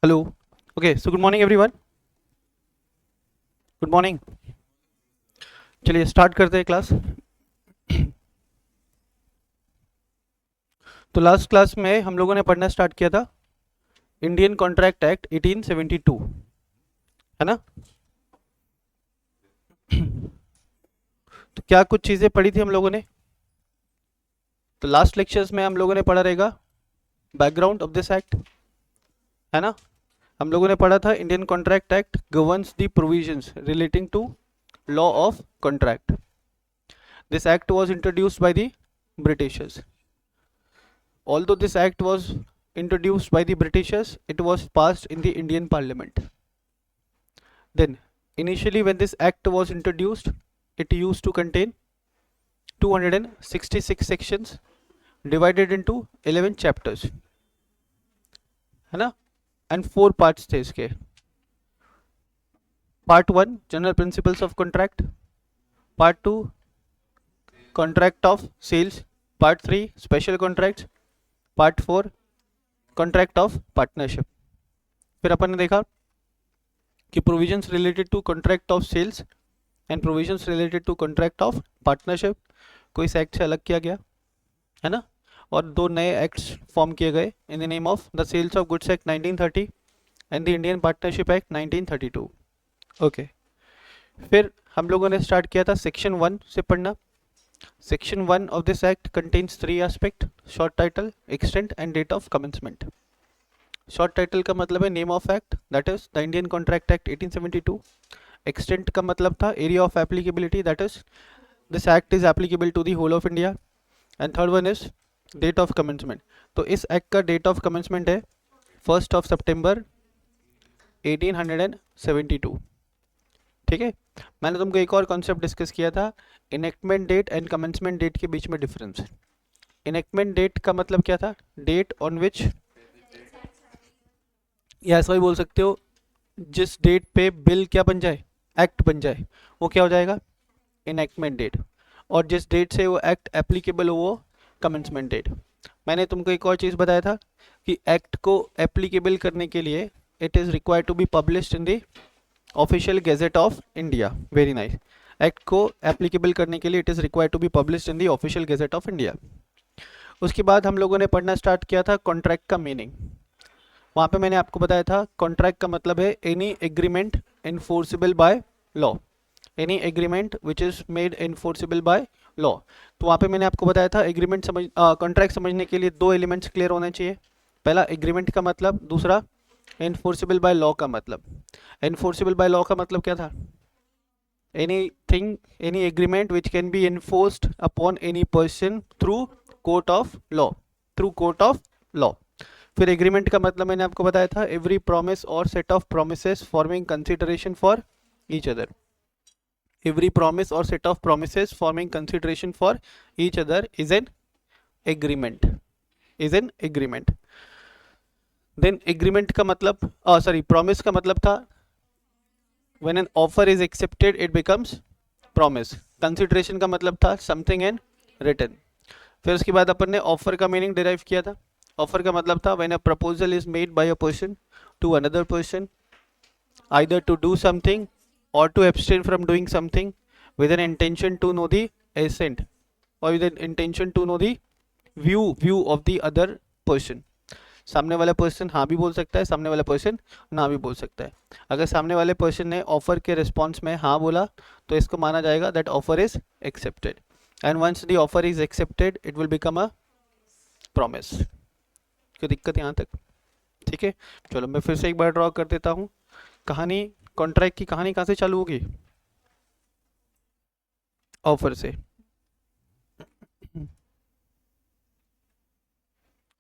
Hello. Okay, so good morning everyone. Good morning. चलिए start करते हैं क्लास. तो लास्ट क्लास में हम लोगों ने पढ़ना स्टार्ट किया था इंडियन कॉन्ट्रैक्ट एक्ट 1872, है ना. तो क्या कुछ चीज़ें पढ़ी थी हम लोगों ने. तो लास्ट लेक्चर्स में हम लोगों ने पढ़ा रहेगा बैकग्राउंड ऑफ दिस एक्ट, है ना. हम लोगों ने पढ़ा था Indian contract act governs the provisions relating to law of contract. This act was introduced by the Britishers. Although this act was introduced by the Britishers, it was passed in the Indian Parliament. Then, initially when this act was introduced, it used to contain 266 sections divided into 11 chapters, है ना. and 4 parts थे इसके. Part 1 General Principles of Contract, Part 2 Contract of Sales, Part 3 Special Contracts, Part 4 Contract of Partnership. फिर अपन ने देखा कि provisions related to contract of sales and provisions related to contract of partnership को इस act से अलग किया गया, है ना. और दो नए एक्ट्स फॉर्म किए गए in the name of the sales of goods act 1930 and the Indian partnership act 1932. Okay. फिर हम लोगों ने स्टार्ट किया था सेक्शन 1 से पढ़ना. Section 1 of this act contains 3 aspect: short title, extent and date of commencement. Short title का मतलब है name of act, that is the Indian contract act 1872. Extent का मतलब था area of applicability, that is this act is applicable to the whole of India. And third one is date of commencement. तो इस act का date of commencement है 1 सितंबर 1872. ठीक है. मैंने तुमको एक और कॉन्सेप्ट डिस्कस किया था, enactment date and commencement date के बीच में डिफरेंस. इनेक्टमेंट डेट का मतलब क्या था? डेट ऑन विच, या ऐसा भी बोल सकते हो जिस डेट पे बिल क्या बन जाए, एक्ट बन जाए, वो क्या हो जाएगा? Enactment date. और जिस डेट से वो एक्ट एप्लीकेबल हो वो कमेंसमेंट डेट. मैंने तुमको एक और चीज़ बताया था कि एक्ट को एप्लीकेबल करने के लिए it is required to be published in the official gazette of India. Very nice. Act को एप्लीकेबल करने के लिए it is required to be published in the official gazette of India. उसके बाद हम लोगों ने पढ़ना स्टार्ट किया था कॉन्ट्रैक्ट का मीनिंग. वहाँ पे मैंने आपको बताया था कॉन्ट्रैक्ट का मतलब है any agreement enforceable by law. Any agreement which is made enforceable by law. तो वहाँ पे मैंने आपको बताया था एग्रीमेंट कॉन्ट्रैक्ट समझने के लिए दो एलिमेंट्स क्लियर होने चाहिए. पहला एग्रीमेंट का मतलब, दूसरा इन्फोर्सिबल बाय लॉ का मतलब. इन्फोर्सिबल बाय लॉ का मतलब क्या था? Anything, any agreement which can be enforced upon any person through court of law, through court of law. फिर एग्रीमेंट का मतलब मैंने आपको बताया था एवरी प्रॉमिस और set of promises forming consideration for each other. Every promise और set of promises forming consideration for each other is an agreement, is an agreement. Then agreement का मतलब, प्रॉमिस का मतलब था when an offer is accepted it becomes promise. Consideration का मतलब था something in return. फिर उसके बाद अपन ने ऑफर का मीनिंग डिराइव किया था. ऑफर का मतलब था when a proposal is made by a person to another person either to do something or to abstain from doing something with an intention to know the assent or with an intention to know the view of the other person. सामने वाला person हाँ भी बोल सकता है, सामने वाला person ना भी बोल सकता है. अगर सामने वाले पर्सन ने ऑफर के रिस्पॉन्स में हाँ बोला तो इसको माना जाएगा that offer is accepted. And once the offer is accepted it will become a promise. कोई दिक्कत यहाँ तक? ठीक है. चलो मैं फिर से एक बार ड्रॉ कर देता हूँ. कहानी, कॉन्ट्रैक्ट की कहानी कहाँ से चालू होगी? ऑफर से.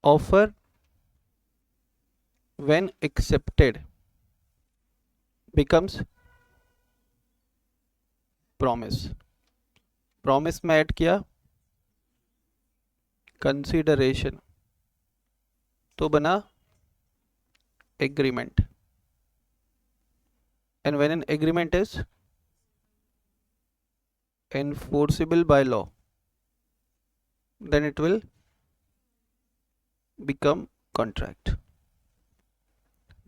Offer when accepted becomes promise. Promise में ऐड किया कंसीडरेशन तो बना agreement. And when an agreement is enforceable by law, then it will become contract.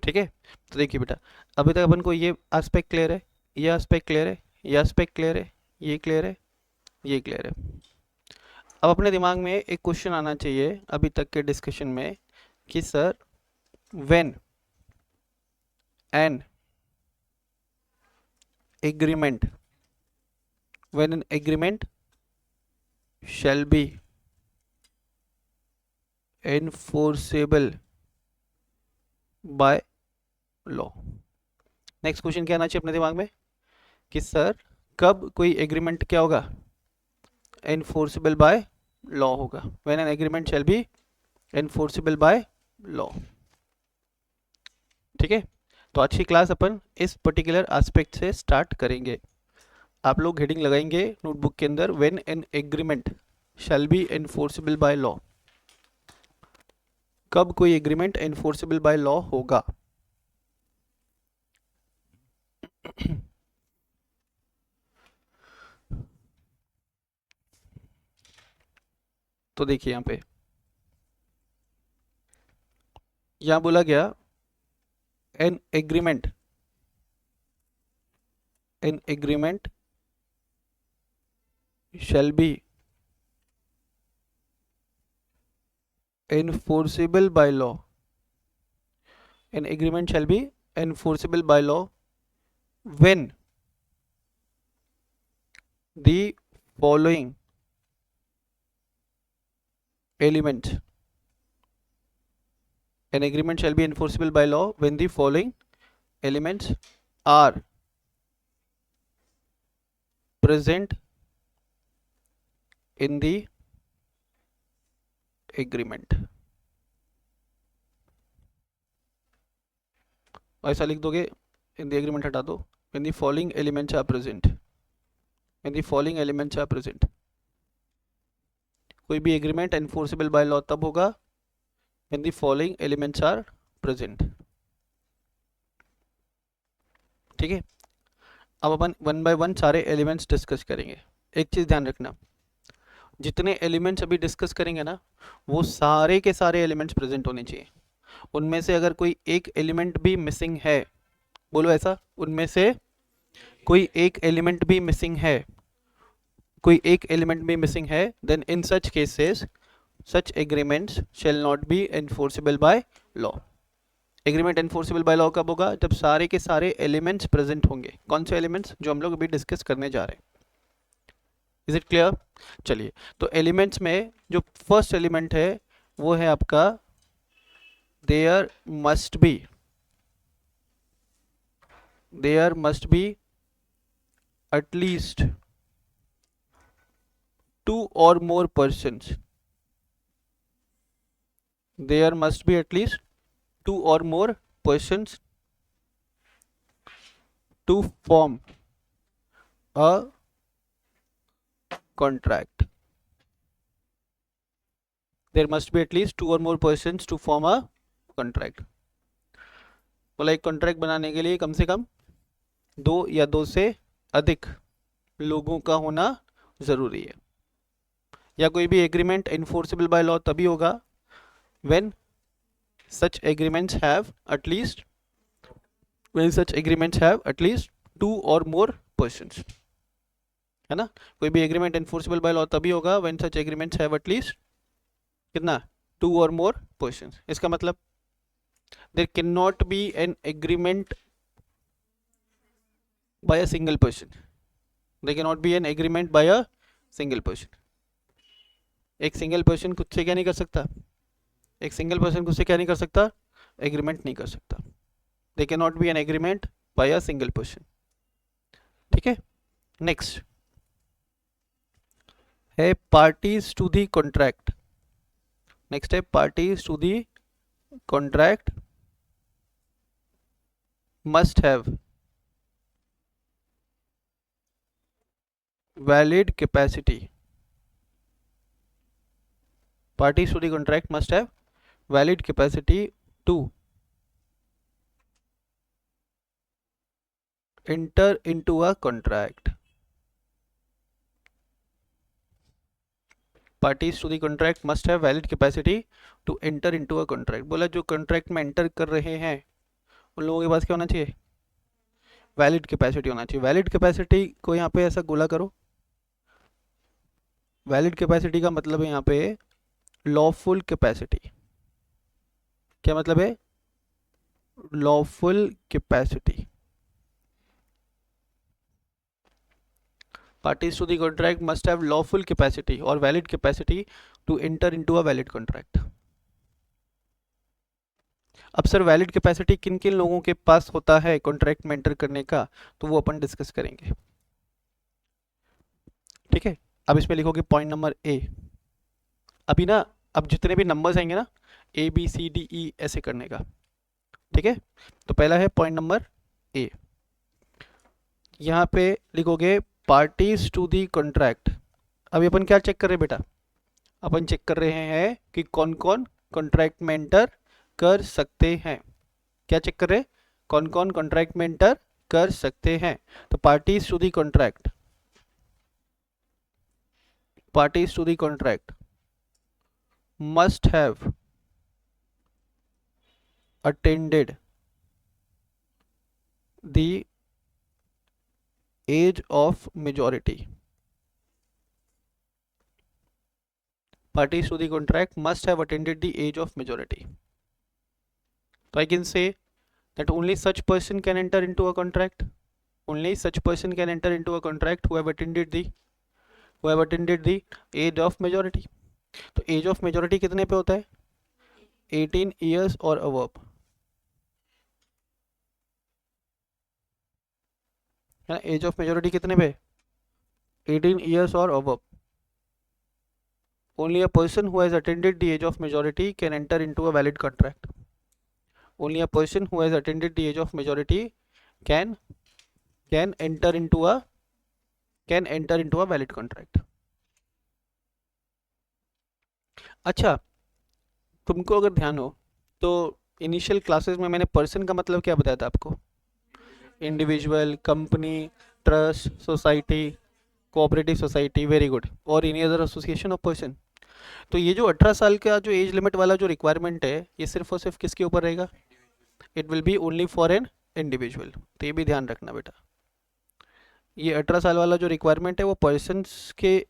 ठीक है, तो देखिए बेटा, अभी तक अपन को ये एस्पेक्ट क्लियर है, ये एस्पेक्ट क्लियर है, ये एस्पेक्ट क्लियर है, ये क्लियर है, ये क्लियर है। अब अपने दिमाग में एक क्वेश्चन आना चाहिए अभी तक के डिस्कशन में कि sir when an agreement when an agreement shall be enforceable by law। Next question क्या आना चाहिए अपने दिमाग में कि सर कब कोई एग्रीमेंट क्या होगा, एनफोर्सेबल बाय लॉ होगा। When an agreement shall be enforceable by law. ठीक है, तो आज की क्लास अपन इस पर्टिकुलर एस्पेक्ट से स्टार्ट करेंगे। आप लोग हेडिंग लगाएंगे नोटबुक के अंदर, when an agreement shall be enforceable by law. कब कोई एग्रीमेंट एनफोर्सेबल बाय लॉ होगा। तो देखिए यहां बोला गया an agreement shall be enforceable by law। An agreement shall be enforceable by law when the following elements, an agreement shall be enforceable by law when the following elements are present in the agreement। ऐसा लिख दोगे, in the agreement हटा दो, when the following elements are present, when the following elements are present। कोई भी agreement enforceable by law तब होगा when the following elements are present। ठीक है, अब अपन वन बाय वन सारे एलिमेंट्स डिस्कस करेंगे। एक चीज ध्यान रखना, जितने एलिमेंट्स अभी डिस्कस करेंगे ना, वो सारे के सारे एलिमेंट्स प्रेजेंट होने चाहिए। उनमें से अगर कोई एक एलिमेंट भी मिसिंग है, बोलो ऐसा, उनमें से कोई एक एलिमेंट भी मिसिंग है, कोई एक एलिमेंट भी मिसिंग है, then in such cases such agreements shall not be enforceable by law. Agreement enforceable by law कब होगा, जब सारे के सारे एलिमेंट्स प्रेजेंट होंगे। कौन से एलिमेंट्स, जो हम लोग अभी डिस्कस करने जा रहे हैं। Is it clear. चलिए, तो एलिमेंट्स में जो फर्स्ट एलिमेंट है वो है आपका there must be at least 2 or more persons। there must be at least 2 or more persons to form a contract। there must be at least 2 or more persons to form a contract। बोला एक contract बनाने के लिए कम से कम 2 या 2 से अधिक लोगों का होना जरूरी है। या कोई भी एग्रीमेंट एनफोर्सेबल बाय लॉ तभी होगा when such agreements have at least 2 or more persons। है ना, कोई भी एग्रीमेंट एनफोर्सेबल बाय लॉ तभी होगा when such agreements have at least कितना, 2 or more persons। इसका मतलब there cannot be an agreement by a single person। there cannot be an agreement by a single person। एक single person खुद से क्या नहीं कर सकता, एक सिंगल पर्सन खुद से क्या नहीं कर सकता, एग्रीमेंट नहीं कर सकता। They can not be an agreement by a single person. ठीक है, नेक्स्ट है parties to the contract. Next है parties to the contract must have valid capacity. parties to the contract must have valid capacity to enter into a contract। parties to the contract must have valid capacity to enter into a contract। बोला जो contract में enter कर रहे हैं उन लोगों के पास क्या होना चाहिए, वैलिड कैपेसिटी होना चाहिए। वैलिड कैपेसिटी को यहाँ पे ऐसा गोला करो, वैलिड कैपेसिटी का मतलब है यहाँ पे लॉफुल कैपेसिटी। क्या मतलब है, lawful capacity. Parties to the contract must have lawful capacity or valid capacity to enter into a valid contract. अब सर वैलिड कैपेसिटी किन किन लोगों के पास होता है कॉन्ट्रैक्ट में एंटर करने का, तो वो अपन डिस्कस करेंगे। ठीक है, अब इसमें लिखोगे पॉइंट नंबर ए। अभी ना, अब जितने भी नंबर्स आएंगे ना, A B C D E ऐसे करने का। ठीक है, तो पहला है पॉइंट नंबर ए। यहाँ पे लिखोगे पार्टीज टू दी कॉन्ट्रैक्ट। अभी अपन क्या चेक कर रहे हैं बेटा, अपन चेक कर रहे हैं कि कौन कौन कॉन्ट्रैक्ट में एंटर कर सकते हैं। क्या चेक कर रहे हैं, कौन कौन कॉन्ट्रैक्ट में एंटर कर सकते हैं। तो parties to the contract, parties to the contract must have attended the age of majority. Parties to the contract must have attended the age of majority. So I can say that only such person can enter into a contract. Only such person can enter into a contract who have attended the age of majority. तो age of majority कितने पे होता है, 18 years और above, है ना। As of majority कितने पे, 18 years और above. Only a person who has attended the age of majority can enter into a valid contract. Only a person who has attended the age of majority can enter into a valid contract. अच्छा, तुमको अगर ध्यान हो तो initial classes में मैंने person का मतलब क्या बताया था आपको, individual, company, trust, society, cooperative society, very good, और any other association of person. तो ये जो 18 साल का जो एज लिमिट वाला जो रिक्वायरमेंट है, ये सिर्फ और सिर्फ किसके ऊपर रहेगा, it will B only for an individual. तो ये भी ध्यान रखना बेटा, ये 18 साल वाला जो रिक्वायरमेंट है वो पर्सन्स के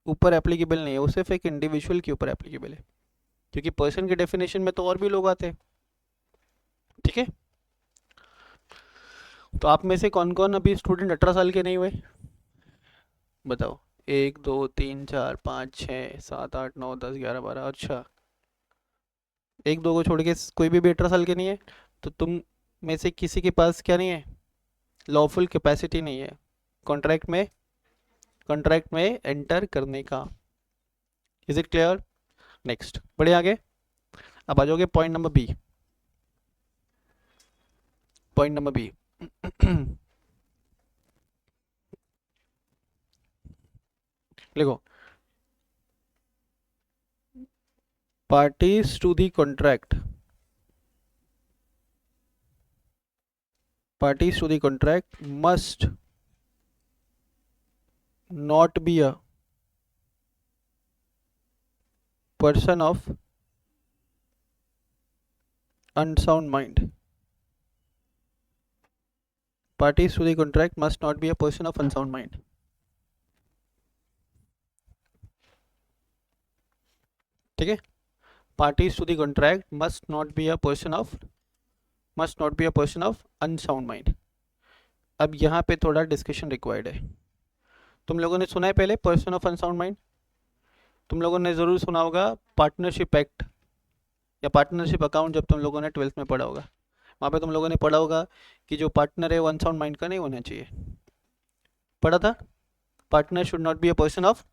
ऊपर एप्लीकेबल नहीं है, वो सिर्फ एक इंडिविजुअल के ऊपर एप्लीकेबल है, क्योंकि पर्सन के डेफिनेशन में तो और भी लोग आते हैं। ठीक है, तो आप में से कौन कौन अभी स्टूडेंट 18 साल के नहीं हुए, बताओ। 1 2 3 4 5 6 7 8 9 10 11 12, अच्छा 1 2 को छोड़ के कोई भी 18 साल के नहीं है, तो तुम में से किसी के पास क्या नहीं है, लॉफुल कैपेसिटी नहीं है कॉन्ट्रैक्ट में एंटर करने का। Is it clear. नेक्स्ट बढ़े आगे, अब आ जाओगे point number B. Point number B लिखो, parties to the contract must not be a person of unsound mind. Parties to the contract must not be a person of unsound mind. ठीक है, parties to the contract must not be a person of unsound mind. अब यहाँ पे थोड़ा discussion required है। तुम लोगों ने सुना है पहले पर्सन ऑफ अनसाउंड माइंड, तुम लोगों ने ज़रूर सुना होगा पार्टनरशिप एक्ट या पार्टनरशिप अकाउंट, जब तुम लोगों ने 12th में पढ़ा होगा, वहाँ पे तुम लोगों ने पढ़ा होगा कि जो पार्टनर है वो अनसाउंड माइंड का नहीं होना चाहिए। पढ़ा था, partner should not be a person of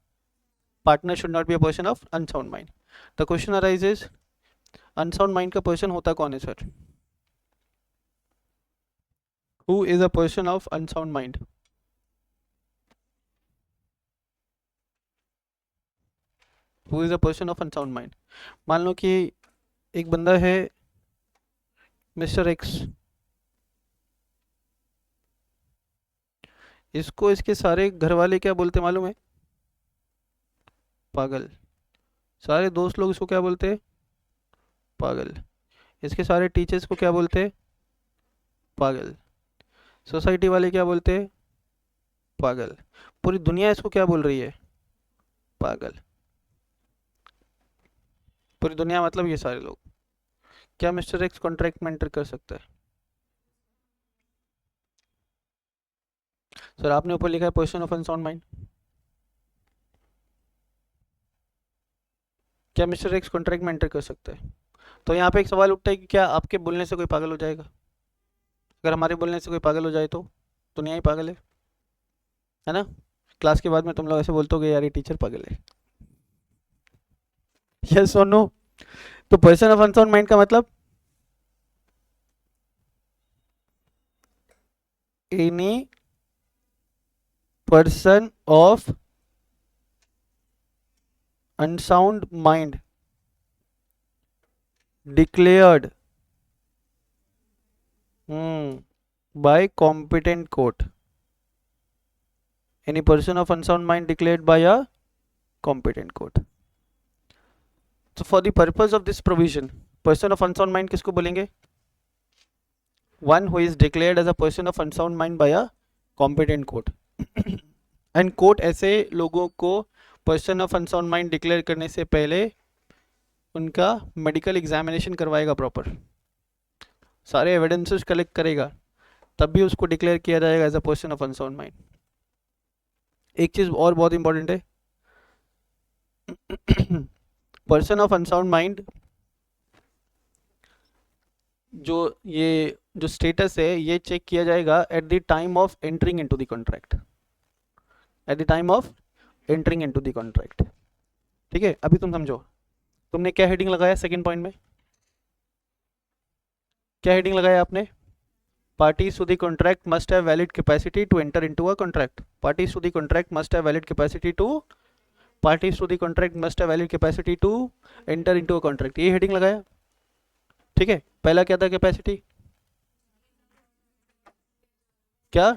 unsound mind. The question arises, unsound mind का पर्सन होता कौन है sir, who is a person of unsound mind. Who is a person of unsound mind. मान लो कि एक बंदा है मिस्टर एक्स, इसको इसके सारे घर वाले क्या बोलते मालूम है, पागल। सारे दोस्त लोग इसको क्या बोलते हैं, पागल। इसके सारे टीचर्स को क्या बोलते हैं? पागल। सोसाइटी वाले क्या बोलते हैं? पागल। पूरी दुनिया इसको क्या बोल रही है? पागल। पूरी दुनिया मतलब ये सारे लोग। क्या मिस्टर एक्स कॉन्ट्रैक्ट में एंटर कर सकता है? सर आपने ऊपर लिखा है पोजीशन ऑफ अनसाउंड माइंड। क्या मिस्टर एक्स कॉन्ट्रैक्ट में एंटर कर सकता है? तो यहाँ पे एक सवाल उठता है कि क्या आपके बोलने से कोई पागल हो जाएगा? अगर हमारे बोलने से कोई पागल हो जाए तो दुनिया ही पागल है ना? क्लास के बाद में तुम लोग ऐसे बोलते हो कि यार ये टीचर पागल है। यस और नो? तो पर्सन ऑफ अनसाउंड माइंड का मतलब any person of unsound mind declared by competent court. Any person of unsound mind declared by a competent court. So for the purpose of this provision, person of unsound mind किसको बोलेंगे? One who is declared as a person of unsound mind by a competent court. And court ऐसे लोगों को person of unsound mind declare करने से पहले उनका medical examination करवाएगा प्रॉपर, सारे एविडेंसेस कलेक्ट करेगा, तब भी उसको डिक्लेयर किया जाएगा as a person of unsound mind. एक चीज और बहुत इंपॉर्टेंट है, पर्सन ऑफ अनसाउंड माइंड जो स्टेटस है ये चेक किया जाएगा at the time of entering into the contract, at the time of entering into the contract. ठीक है, अभी तुम समझो, तुमने क्या हेडिंग लगाया सेकंड पॉइंट में? क्या हेडिंग लगाया आपने? Parties to the contract must have valid capacity to enter into a contract. Parties to the contract must have valid capacity to Parties to the contract must have valid capacity to enter into a contract. ये heading लगाया, ठीक है। पहला क्या था capacity? क्या?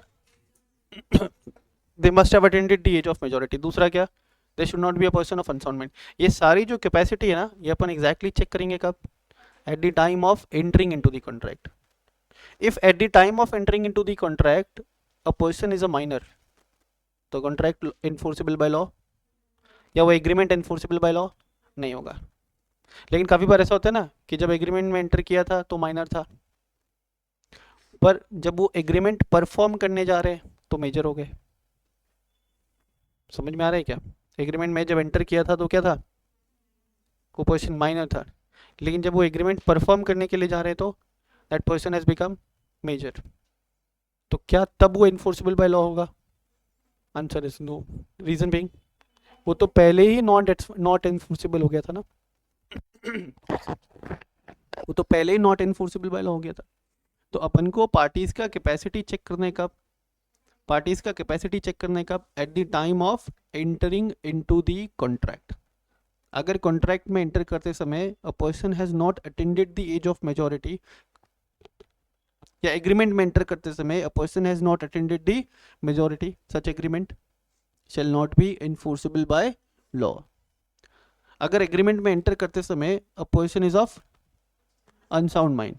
They must have attended the age of majority. दूसरा क्या? They should not be a person of unsound mind. ये सारी जो कैपेसिटी है ना, ये अपन एग्जैक्टली चेक करेंगे कब? At the time of entering into the contract. If at the time of entering into the contract a person is a minor, तो contract enforceable by law या वो एग्रीमेंट enforceable by law नहीं होगा। लेकिन काफी बार ऐसा होता है ना कि जब एग्रीमेंट में एंटर किया था तो माइनर था, पर जब वो एग्रीमेंट परफॉर्म करने जा रहे हैं तो मेजर हो गए। समझ में आ रहा है क्या? एग्रीमेंट में जब एंटर किया था तो क्या था? वो पर्सन माइनर था, लेकिन जब वो एग्रीमेंट परफॉर्म करने के लिए जा रहे हैं तो that person has become major. तो क्या तब वो इन्फोर्सेबल बाय लॉ होगा? Answer is no. Reason being वो तो पहले ही नॉट इन्फोर्सेबल हो गया था ना। वो तो पहले ही नॉट इन्फोर्सेबल बाय लॉ हो गया था। तो अपन को पार्टीज का कैपेसिटी चेक करने कब? पार्टीज का कैपेसिटी चेक करने कब? At the time of entering into the contract. अगर कॉन्ट्रैक्ट में एंटर करते समय a person has not attended the age of majority, या एग्रीमेंट में एंटर करते समय a person has not attended the majority, such agreement shall not be enforceable by law. अगर agreement में एंटर करते समय a person is of unsound mind,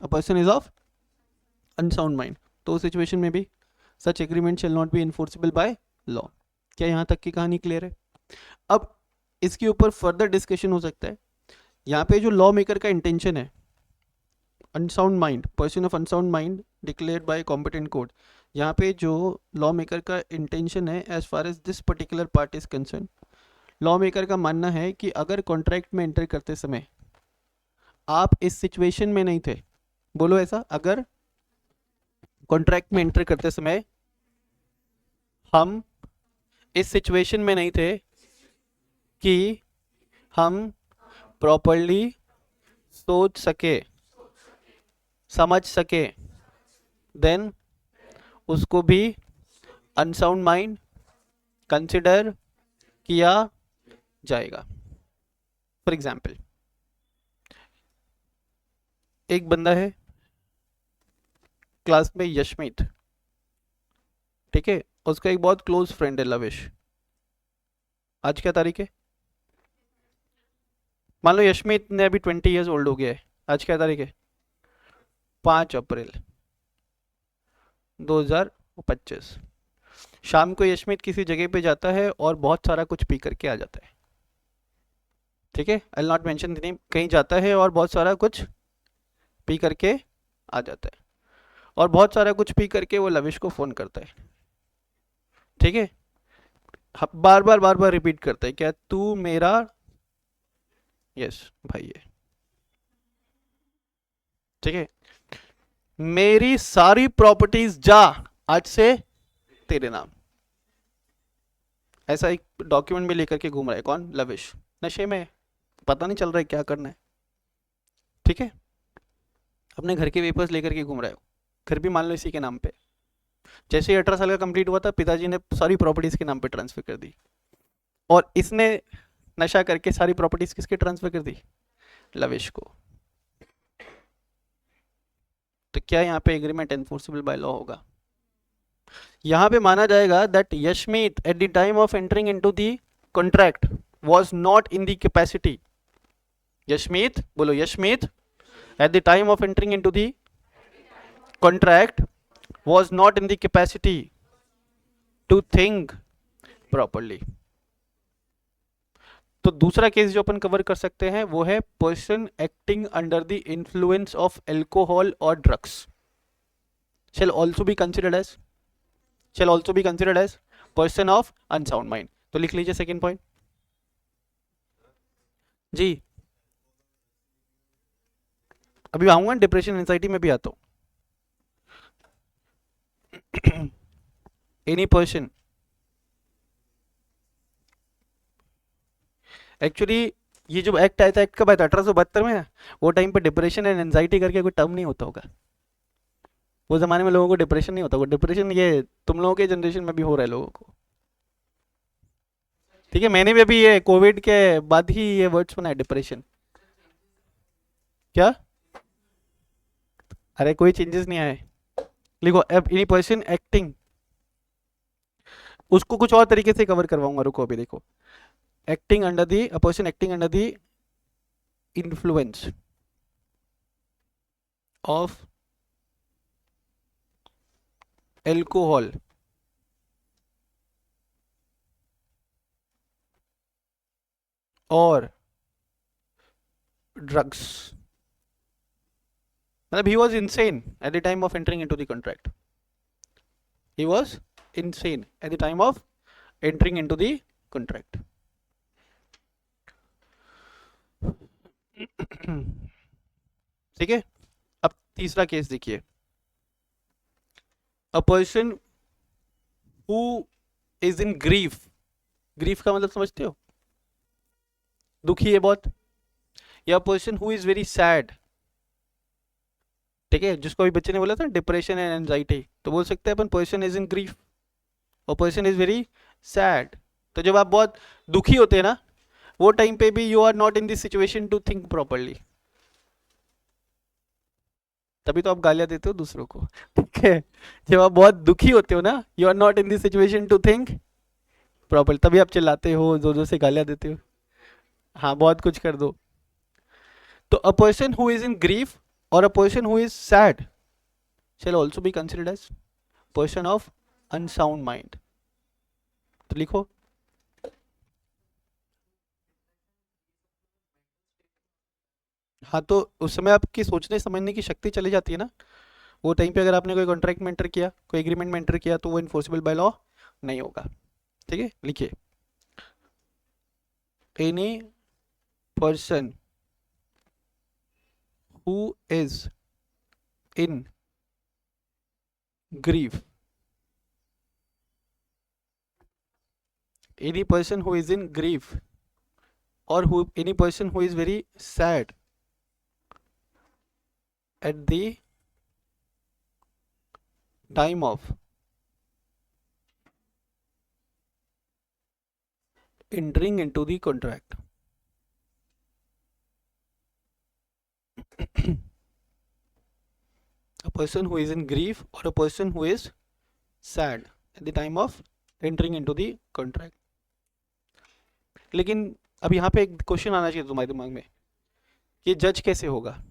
a person is of unsound mind, तो उस situation में भी such agreement shall not be enforceable by law. क्या यहाँ तक की कहानी क्लियर है? अब इसके ऊपर फर्दर डिस्कशन हो सकता है। यहाँ पे जो लॉ मेकर का इंटेंशन है, unsound mind, person of unsound mind declared by competent court, यहाँ पे जो लॉ मेकर का इंटेंशन है as far as this particular part is concern, law maker का मानना है कि अगर कॉन्ट्रैक्ट में एंटर करते समय आप इस सिचुएशन में नहीं थे, बोलो ऐसा, अगर कॉन्ट्रैक्ट में एंटर करते समय हम इस सिचुएशन में नहीं थे कि हम प्रॉपरली सोच सके, समझ सके, देन उसको भी अनसाउंड माइंड कंसिडर किया जाएगा। फॉर एग्जाम्पल, एक बंदा है क्लास में यशमीत, ठीक है, उसका एक बहुत क्लोज फ्रेंड है लविश। आज क्या तारीख है? मान लो यशमीत ने अभी 20 ईयर्स ओल्ड हो गया है, आज क्या तारीख है, 5 अप्रैल 2025। शाम को यशमीत किसी जगह पे जाता है और बहुत सारा कुछ पी करके आ जाता है, ठीक है, आई नॉट मेंशन द नेम, कहीं जाता है और बहुत सारा कुछ पी करके आ जाता है, और बहुत सारा कुछ पी करके वो लविश को फोन करता है, ठीक है, बार बार रिपीट करता है, क्या तू मेरा, यस भाई है, ठीक है, मेरी सारी प्रॉपर्टीज जा आज से तेरे नाम, ऐसा एक डॉक्यूमेंट भी लेकर के घूम रहा है, कौन, लविश, नशे में, पता नहीं चल रहा है क्या करना है, ठीक है, अपने घर के पेपर्स लेकर के घूम रहा है, घर भी मान लो इसी के नाम पे, जैसे ही 18 साल का कंप्लीट हुआ था पिताजी ने सारी प्रॉपर्टीज के नाम पे ट्रांसफर कर दी, और इसने नशा करके सारी प्रॉपर्टीज किसके ट्रांसफर कर दी, लविश को। तो क्या यहाँ पे एग्रीमेंट एनफोर्सेबल बाय लॉ होगा, यहाँ पे माना जाएगा that Yashmeet eight the time of entering into the contract was not in the capacity, Yashmeet बोलो, Yashmeet at the time of entering into the contract was not in the capacity to think properly। तो दूसरा case जो अपन cover कर सकते हैं वो है person acting under the influence of alcohol और drugs shall also be considered as person of unsound mind। तो लिख लीजिए सेकेंड पॉइंट जी, अभी आऊंगा डिप्रेशन एंजाइटी में भी आता हूं। एनी पर्सन, एक्चुअली ये जो एक्ट आया था, एक्ट कब आया था, 1872 में, वो टाइम पे डिप्रेशन एंड एंजाइटी करके कोई टर्म नहीं होता होगा, वो जमाने में लोगों को डिप्रेशन नहीं होता होगा, डिप्रेशन ये तुम लोगों के जनरेशन में भी हो रहा है लोगों को, ठीक है, मैंने भी अभी ये कोविड के बाद ही ये वर्ड सुना है, डिप्रेशन, क्या, अरे कोई चेंजेस नहीं आए, लिखो एनी पर्सन एक्टिंग, उसको कुछ और तरीके से कवर करवाऊंगा, रुको अभी देखो, acting under the, a person acting under the influence of alcohol और ड्रग्स, मतलब he was insane at the time of entering into the contract, he was insane at the time of entering into the contract। ठीक है, अब तीसरा case देखिए, अ person who is in grief, grief का मतलब समझते हो, दुखी है बहुत, या person who is very sad, ठीक है, जिसको अभी बच्चे ने बोला था डिप्रेशन एंड एंजाइटी, तो बोल सकते हैं अपन पर्सन इज इन ग्रीफ और पर्सन इज वेरी सैड। तो जब आप बहुत दुखी होते हैं ना, वो टाइम पे भी you are not in this situation to think properly, तभी तो आप गालियां देते हो दूसरों को, ठीक है, जब आप बहुत दुखी होते हो ना, you are not in this situation to think properly, तभी आप चिल्लाते हो, जोर जोर से गालियां देते हो, हाँ बहुत कुछ कर दो। तो अ person who is in grief or a person who is sad shall also be considered as person of unsound mind। तो लिखो, हाँ तो उस समय आपकी सोचने समझने की शक्ति चली जाती है ना, वो टाइम पे अगर आपने कोई कॉन्ट्रैक्ट में एंटर किया, कोई एग्रीमेंट में एंटर किया, तो वो इन्फोर्सेबल बाय लॉ नहीं होगा, ठीक है, लिखिए, any person who is in grief, any person who is in grief or who any person who is very sad at the time of entering into the contract a person who is in grief or a person who is sad at the time of entering into the contract। लेकिन अब यहाँ पे एक question आना चाहिए तुम्हारे दिमाग में कि जज कैसे होगा।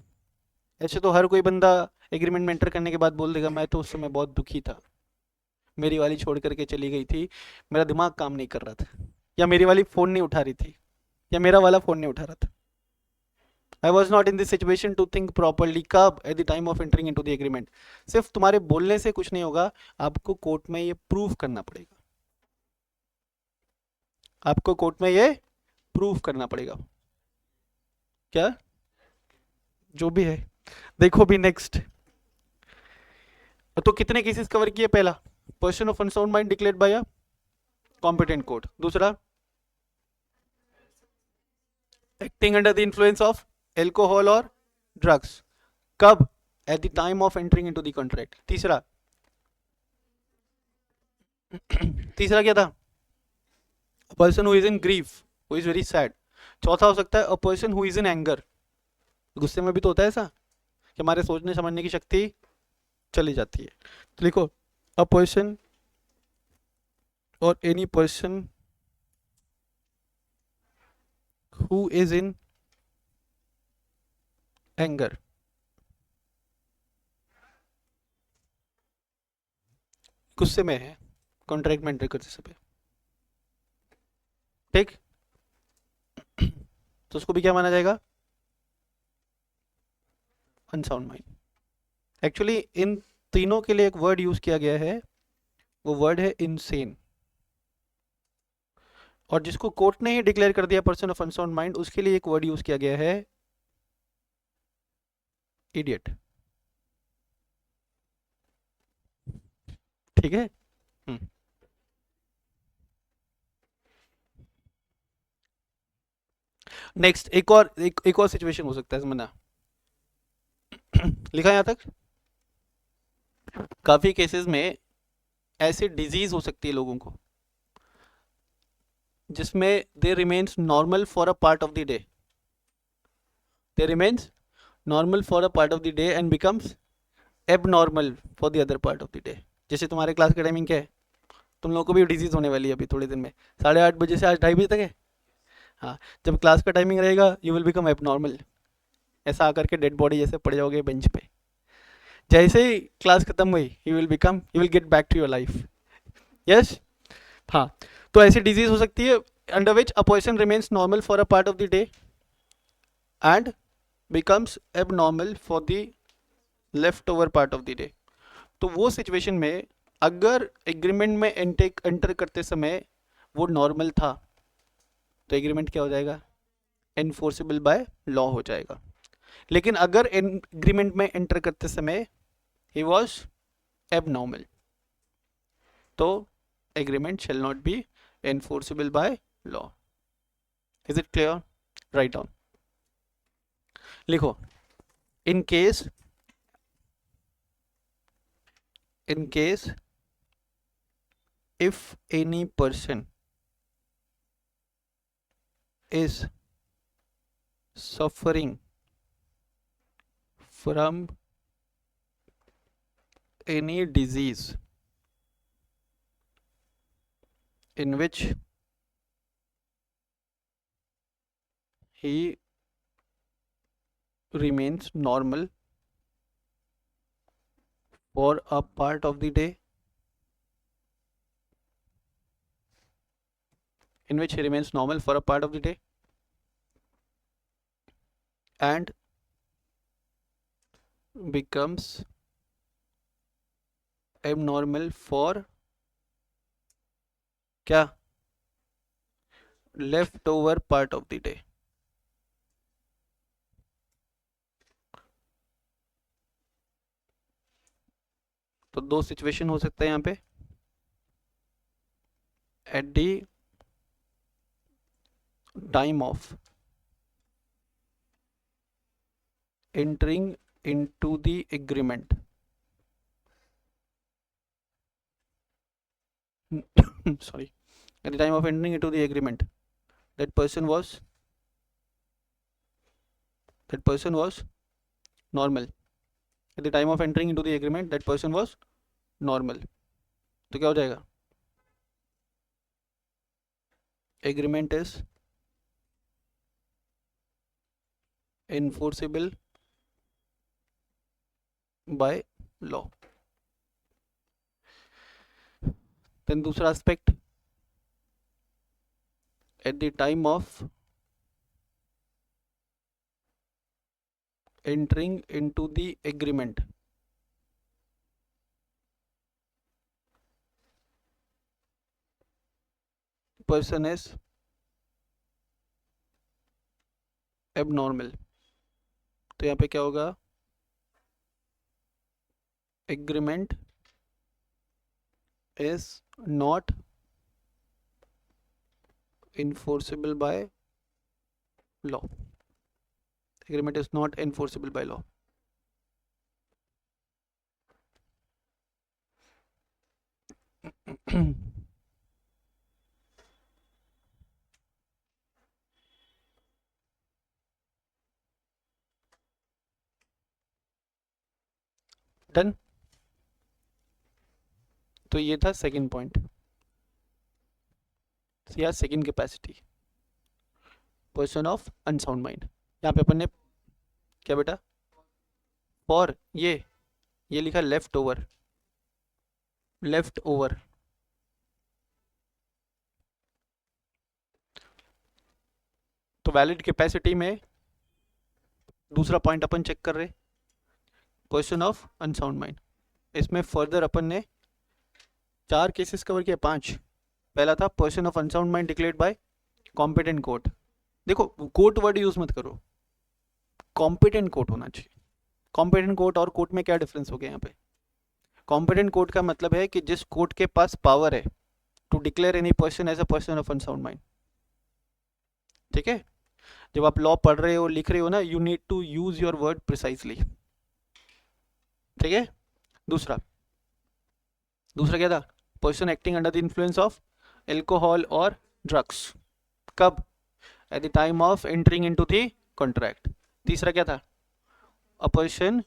ऐसे तो हर कोई बंदा एग्रीमेंट में एंटर करने के बाद बोल देगा मैं तो उस समय बहुत दुखी था, मेरी वाली छोड़ करके चली गई थी, मेरा दिमाग काम नहीं कर रहा था, या मेरी वाली फ़ोन नहीं उठा रही थी, या मेरा वाला फ़ोन नहीं उठा रहा था। I was not in this situation to think properly. कब? At the time of entering into the agreement. सिर्फ तुम्हारे बोलने से कुछ नहीं होगा, आपको कोर्ट में ये प्रूव करना पड़ेगा, आपको कोर्ट में ये प्रूव करना पड़ेगा। क्या? जो भी है। देखो भी नेक्स्ट, तो कितने केसेस कवर किए? पहला, person of unsound mind declared by a competent court. दूसरा, acting under the influence of alcohol और ड्रग्स। कब? At the time of entering into the contract. तीसरा, तीसरा क्या था? Person who is in grief, who is very sad. चौथा हो सकता है a person who is in anger. गुस्से में भी तो होता है ऐसा कि हमारे सोचने समझने की शक्ति चली जाती है। तो लिखो, अ पर्सन और any person who is in anger, गुस्से में है कॉन्ट्रैक्ट में एंटर करते समय, ठीक? तो उसको भी क्या माना जाएगा? Unsound mind. एक्चुअली इन तीनों के लिए एक वर्ड यूज किया गया है, वो वर्ड है इनसेन। और जिसको कोर्ट ने ही डिक्लेयर कर दिया पर्सन ऑफ अनसाउंड माइंड, उसके लिए एक वर्ड यूज किया गया है, इडियट। ठीक है। नेक्स्ट, एक और सिचुएशन हो सकता है, समझना। लिखा यहां तक, काफी केसेस में ऐसे डिजीज हो सकती है लोगों को जिसमें they remains normal for a part of the day, they remains normal for a part of the day and becomes abnormal for the other part of the day. जैसे तुम्हारे क्लास का टाइमिंग क्या है? तुम लोगों को भी डिजीज होने वाली है अभी थोड़े दिन में, 8:30 बजे से आज 2:30 बजे तक है। हाँ, जब क्लास का टाइमिंग रहेगा यू विल बिकम एबनॉर्मल, ऐसा आकर के डेड बॉडी जैसे पड़ जाओगे बेंच पे। जैसे ही क्लास खत्म हुई you will get back to your life. Yes. हाँ, तो ऐसी डिजीज हो सकती है under which a person remains normal for a part of the day and becomes abnormal for the left over part of the day. तो वो situation में अगर एग्रीमेंट में एंटर करते समय वो नॉर्मल था तो एग्रीमेंट क्या हो जाएगा? एनफोर्सेबल बाय लॉ हो जाएगा। लेकिन अगर एग्रीमेंट में एंटर करते समय ही वॉज एबनॉर्मल तो agreement shall not be enforceable by law. Is it clear? Write down. लिखो, in case if any person is suffering from any disease in which he remains normal for a part of the day, in which he remains normal for a part of the day and becomes abnormal for क्या? Left over part of the day. तो दो situation हो सकता है यहाँ पे, eight the time of entering into the agreement sorry, at the time of entering into the agreement that person was normal. At the time of entering into the agreement that person was normal. तो क्या हो जाएगा? agreement is enforceable by law. Then दूसरा aspect, at the time of entering into the agreement, person is abnormal. तो यहाँ पे क्या होगा, agreement is not enforceable by law. Agreement is not enforceable by law. Done. तो ये था second point, या second capacity, person of unsound mind. यहाँ पे अपन ने क्या बेटा, फॉर ये लिखा लेफ्ट ओवर, लेफ्ट ओवर. तो वैलिड कैपेसिटी में दूसरा पॉइंट अपन चेक कर रहे, पर्सन ऑफ अनसाउंड माइंड. इसमें फर्दर अपन ने 4 केसेस कवर किए, 5. पहला था person of unsound mind declared by competent court. देखो कोर्ट वर्ड यूज मत करो, कॉम्पिटेंट कोर्ट होना चाहिए. कॉम्पिटेंट कोर्ट और कोर्ट में क्या डिफरेंस हो गया यहाँ पे. कॉम्पिटेंट कोर्ट का मतलब है कि जिस कोर्ट के पास पावर है to declare any person as a person of unsound mind. ठीक है, जब आप लॉ पढ़ रहे हो, लिख रहे हो ना, you need to use your word precisely. ठीक है. दूसरा क्या था, person acting under the influence of alcohol और ड्रग्स. कब, at the time of entering into the contract. तीसरा क्या था, a person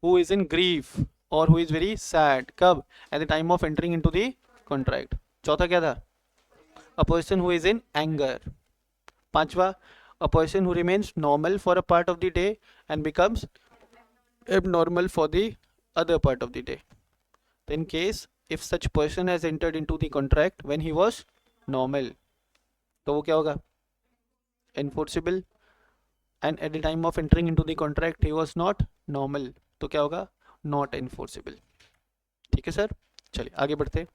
who is in grief और हु इज वेरी सैड. कब, at the time of entering into the contract. चौथा क्या था, a person who is in anger. पांचवा, a person who remains normal for a part of the day and becomes abnormal for the other part of the day. In case if such person has entered into the contract when he was normal, तो वो क्या होगा, enforceable. And at the time of entering into the contract he was not normal, तो क्या होगा, not enforceable. ठीक है sir, चलिए आगे बढ़ते.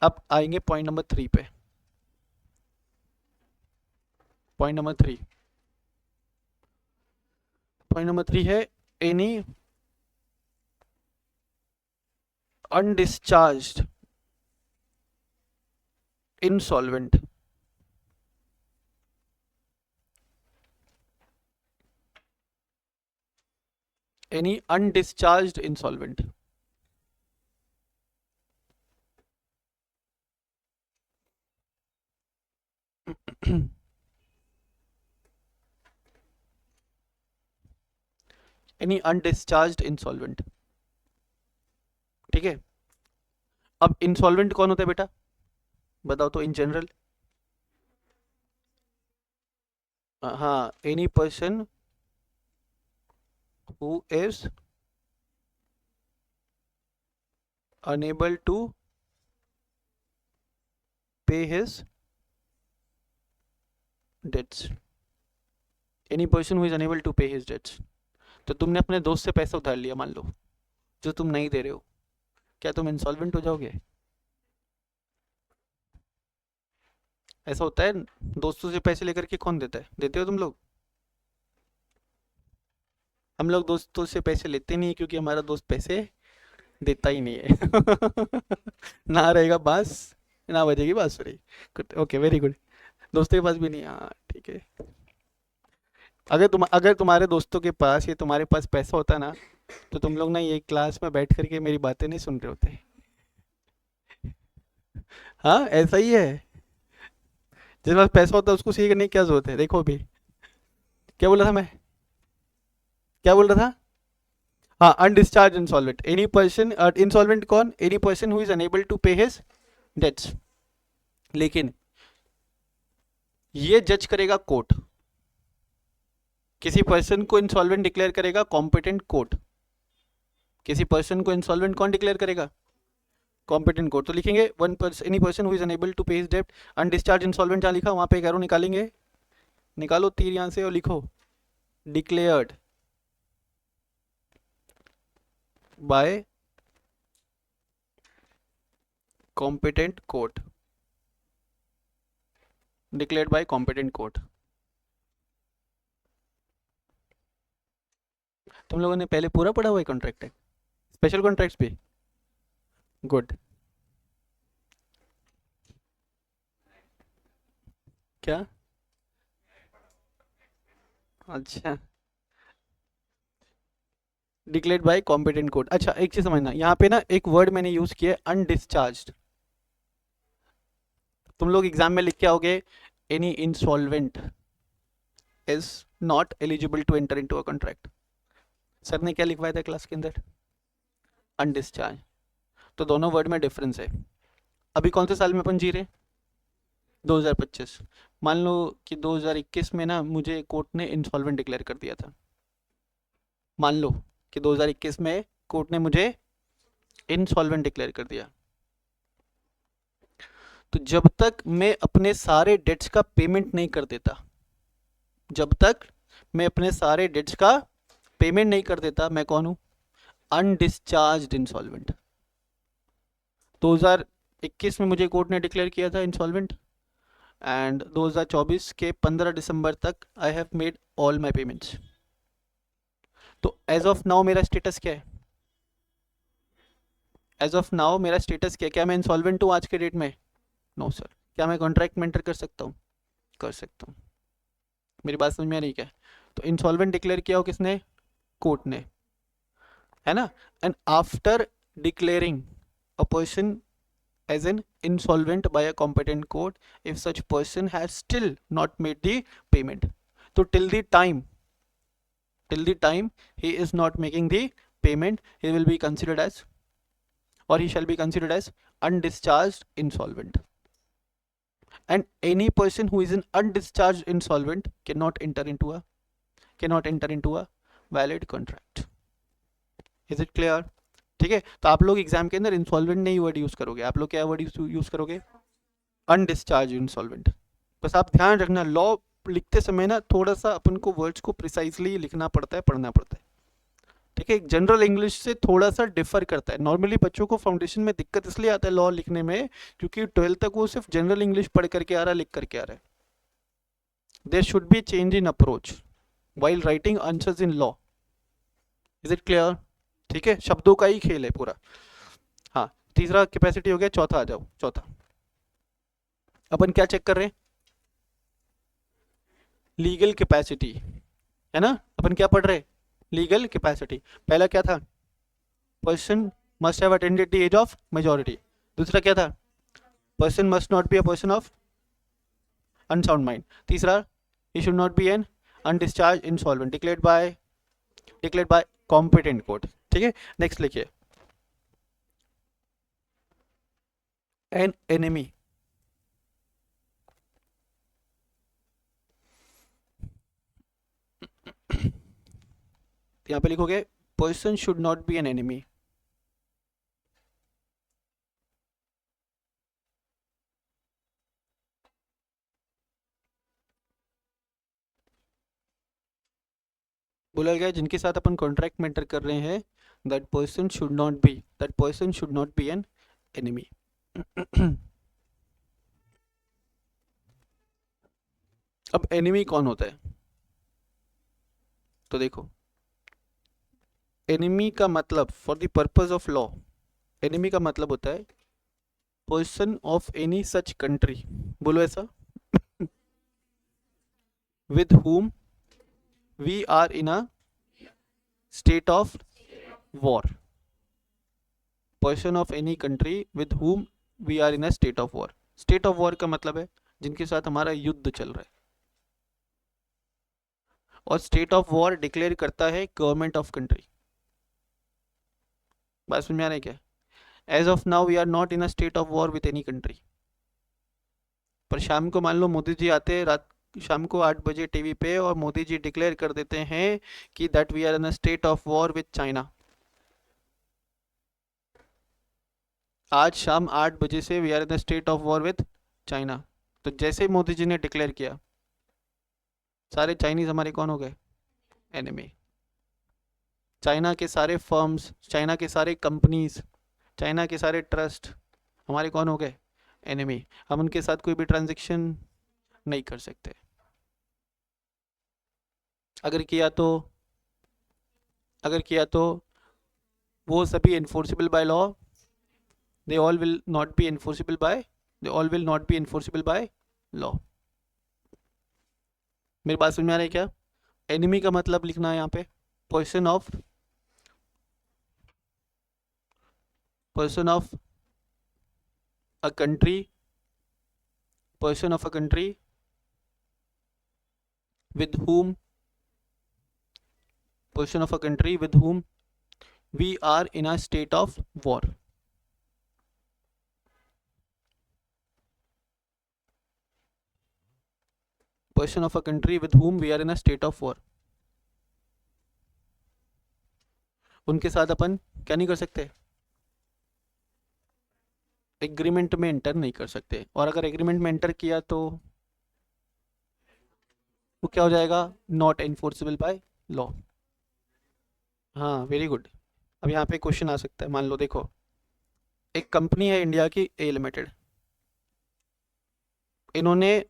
अब आएंगे पॉइंट नंबर 3 पे. पॉइंट नंबर 3 है any undischarged insolvent any undischarged insolvent. Any undischarged insolvent. ठीक है, अब इंसॉल्वेंट कौन होता है बेटा, बताओ तो इन जनरल. हाँ, any person who is unable to pay his debts. Any person who is unable to pay his debts. तो तुमने अपने दोस्त से पैसा उधार लिया, मान लो, जो तुम नहीं दे रहे हो, क्या तुम इंसॉल्वेंट हो जाओगे. ऐसा होता है, दोस्तों से पैसे लेकर के कौन देता है, देते हो तुम लोग. हम लोग दोस्तों से पैसे लेते नहीं, क्योंकि हमारा दोस्त पैसे देता ही नहीं है. ना रहेगा बांस, ना बजेगी बांसुरी. Okay, very good. दोस्तों के पास भी नहीं, हाँ ठीक है. अगर तुम्हारे दोस्तों के पास या तुम्हारे पास पैसा होता ना, तो तुम लोग ना ये क्लास में बैठ करके मेरी बातें नहीं सुन रहे होते. हाँ ऐसा ही है, जिसके पास पैसा होता है उसको सीखने करने की क्या जरूरत है. देखो अभी क्या बोल रहा था मैं, क्या बोल रहा था. हाँ, undischarged insolvent. Any person, insolvent कौन, any person who is unable to pay his debts. लेकिन ये जज करेगा कोर्ट. किसी पर्सन को इंसॉल्वेंट डिक्लेयर करेगा कॉम्पिटेंट कोर्ट। किसी पर्सन को इंसॉल्वेंट कौन डिक्लेयर करेगा? Competent court. तो लिखेंगे one person, any person who is unable to pay his डेब्ट, अनडिस्चार्ज इंसॉल्वेंट जहाँ लिखा वहाँ पे एक एरो निकालेंगे, निकालो तीर यहाँ से और लिखो declared by competent court, declared by competent court. तुम लोगों ने पहले पूरा पढ़ा हुआ है कॉन्ट्रैक्ट एक्ट, स्पेशल कॉन्ट्रैक्ट्स भी? गुड। क्या? अच्छा, डिक्लेयर्ड बाय कॉम्पिटेंट कोर्ट। अच्छा एक चीज समझना, यहाँ पे ना एक वर्ड मैंने यूज किया है अनडिस्चार्ज्ड। तुम लोग एग्जाम में लिख के आओगे any insolvent is not eligible to enter into a contract. Sir ने क्या लिखवाया था क्लास के अंदर? अनडिस्चार्ज। तो दोनों वर्ड में डिफरेंस है। अभी कौन से साल में अपन जी रहे? 2025। मान लो कि 2021 में ना मुझे कोर्ट ने इंसॉल्वेंट डिक्लेयर कर दिया था। मान लो कि 2021 में कोर्ट ने मुझे इंसॉल्वेंट डिक्लेयर कर दिया, तो जब तक मैं अपने सारे डेट्स का पेमेंट नहीं कर देता, जब तक मैं अपने सारे डेट्स का पेमेंट नहीं कर देता, मैं कौन हूं? अनडिस्चार्ज्ड इंसॉल्वेंट। 2021 में मुझे कोर्ट ने डिक्लेयर किया था इंसॉल्वेंट, एंड 2024 के 15 दिसंबर तक I have made all my payments. तो एज ऑफ नाउ मेरा स्टेटस क्या है? एज ऑफ नाउ मेरा स्टेटस क्या है? क्या मैं इंसॉल्वेंट हूँ आज के डेट में? No sir. क्या मैं कॉन्ट्रैक्ट में एंटर कर सकता हूँ? कर सकता हूँ। मेरी बात समझ में आ रही क्या? तो इंसॉल्वेंट डिक्लेयर किया हो किसने? कोर्ट ने, है ना? And after declaring a person as an insolvent by a competent court, if such person has still not made the payment, so till the time he is not making the payment, he will be considered as, or he shall be considered as undischarged insolvent. And any person who is an undischarged insolvent cannot enter into a valid contract. Is it clear? ठीक है, तो आप लोग exam के अंदर insolvent नहीं word use करोगे, आप लोग क्या वर्ड यूज करोगे? Undischarged insolvent. बस आप ध्यान रखना, लॉ लिखते समय ना थोड़ा सा अपन को वर्ड्स को प्रिसाइजली लिखना पड़ता है, पढ़ना पड़ता है। ठीक है, जनरल इंग्लिश से थोड़ा सा डिफर करता है। नॉर्मली बच्चों को फाउंडेशन में दिक्कत इसलिए आता है लॉ लिखने में, क्योंकि 12th तक वो सिर्फ जनरल इंग्लिश पढ़ करके आ रहा है, लिख करके आ रहा है। There should be change in approach while writing answers in law. Is it clear? ठीक है, शब्दों का ही खेल है पूरा। हाँ, तीसरा कैपेसिटी हो गया, चौथा आ जाओ। चौथा अपन क्या चेक कर रहे हैं? लीगल कैपेसिटी, है ना? अपन क्या पढ़ रहे हैं? Legal capacity. पहला क्या था? Person must have attended the age of majority. दूसरा क्या था? Person must not be a person of unsound mind. तीसरा, he should not be an undischarged insolvent declared by competent court. ठीक है, नेक्स्ट लिखिए, एन एनिमी। यहाँ पे लिखोगे person should not be an enemy. बोला गया जिनके साथ अपन कॉन्ट्रैक्ट में एंटर कर रहे हैं, that person should not be an enemy. अब एनिमी कौन होता है? तो देखो, एनिमी का मतलब for the purpose of law, enemy का मतलब होता है person of any such country, बोलो ऐसा, with whom we are in a state of war. Person of any country with whom we are in a state of war. State of war का मतलब है जिनके साथ हमारा युद्ध चल रहा है, और स्टेट ऑफ वॉर डिक्लेयर करता है गवर्नमेंट ऑफ कंट्री। बात समझ में आ रहा है क्या? As of now we are not in a state of war with any country, पर शाम को मान लो मोदी जी आते हैं, रात शाम को 8 बजे टीवी पे, और मोदी जी डिक्लेयर कर देते हैं कि that we are in a state of war with China. आज शाम 8 बजे से we are in a state of war with China. तो जैसे मोदी जी ने डिक्लेयर किया, सारे चाइनीज हमारे कौन हो गए? एनिमी। चाइना के सारे फर्म्स, चाइना के सारे कंपनीज, चाइना के सारे ट्रस्ट हमारे कौन हो गए? एनिमी। हम उनके साथ कोई भी ट्रांजेक्शन नहीं कर सकते। अगर किया तो वो सभी enforceable by law, they all will not be enforceable by law. मेरी बात समझ में आ रही है क्या? एनिमी का मतलब लिखना है यहाँ पे person of a country, with whom we are in a state of war. Person of a country with whom we are in a state of war. उनके साथ अपन क्या नहीं कर सकते? एग्रीमेंट में एंटर नहीं कर सकते। और अगर एग्रीमेंट में एंटर किया तो वो क्या हो जाएगा? Not enforceable by law. हाँ, वेरी गुड। अब यहाँ पे क्वेश्चन आ सकता है। मान लो, देखो, एक कंपनी है इंडिया की, ए लिमिटेड। इन्होंने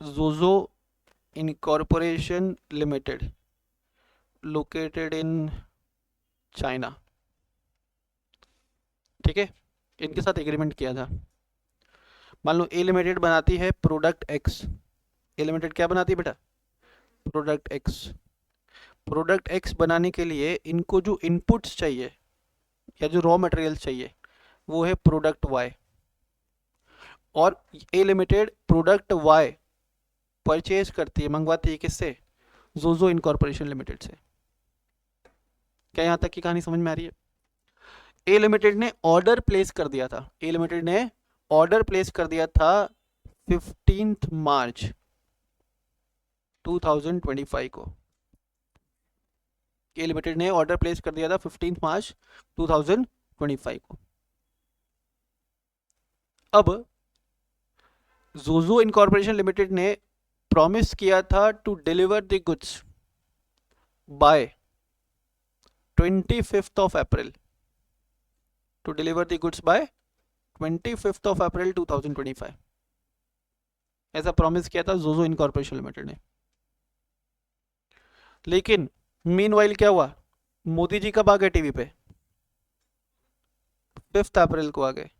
जोजो incorporation limited located in China, ठीक है, इनके साथ एग्रीमेंट किया था। मान लो ए लिमिटेड बनाती है प्रोडक्ट एक्स। ए लिमिटेड क्या बनाती है बेटा? Product x. प्रोडक्ट एक्स बनाने के लिए इनको जो इनपुट्स चाहिए या जो रॉ मटेरियल्स चाहिए वो है प्रोडक्ट वाई। और ए लिमिटेड प्रोडक्ट वाई परचेज करती है, मंगवाती है किससे? जोजो इनकॉर्पोरेशन लिमिटेड से। क्या यहाँ तक की कहानी समझ में आ रही है? ए लिमिटेड ने ऑर्डर प्लेस कर दिया था, 15 मार्च 2025 को। ए लिमिटेड ने ऑर्डर प्लेस कर दिया था 15 मार्च 2025 को। अब जोजो इनकॉर्पोरेशन लिमिटेड ने प्रॉमिस किया था to deliver the goods by 25th of April, to deliver the goods by 25th of April 2025। ऐसा प्रॉमिस किया था जोजो इनकॉर्पोरेशन लिमिटेड ने। लेकिन मीनवाइल क्या हुआ? मोदी जी कब आ गए टीवी पे? 5th अप्रैल को आ गए।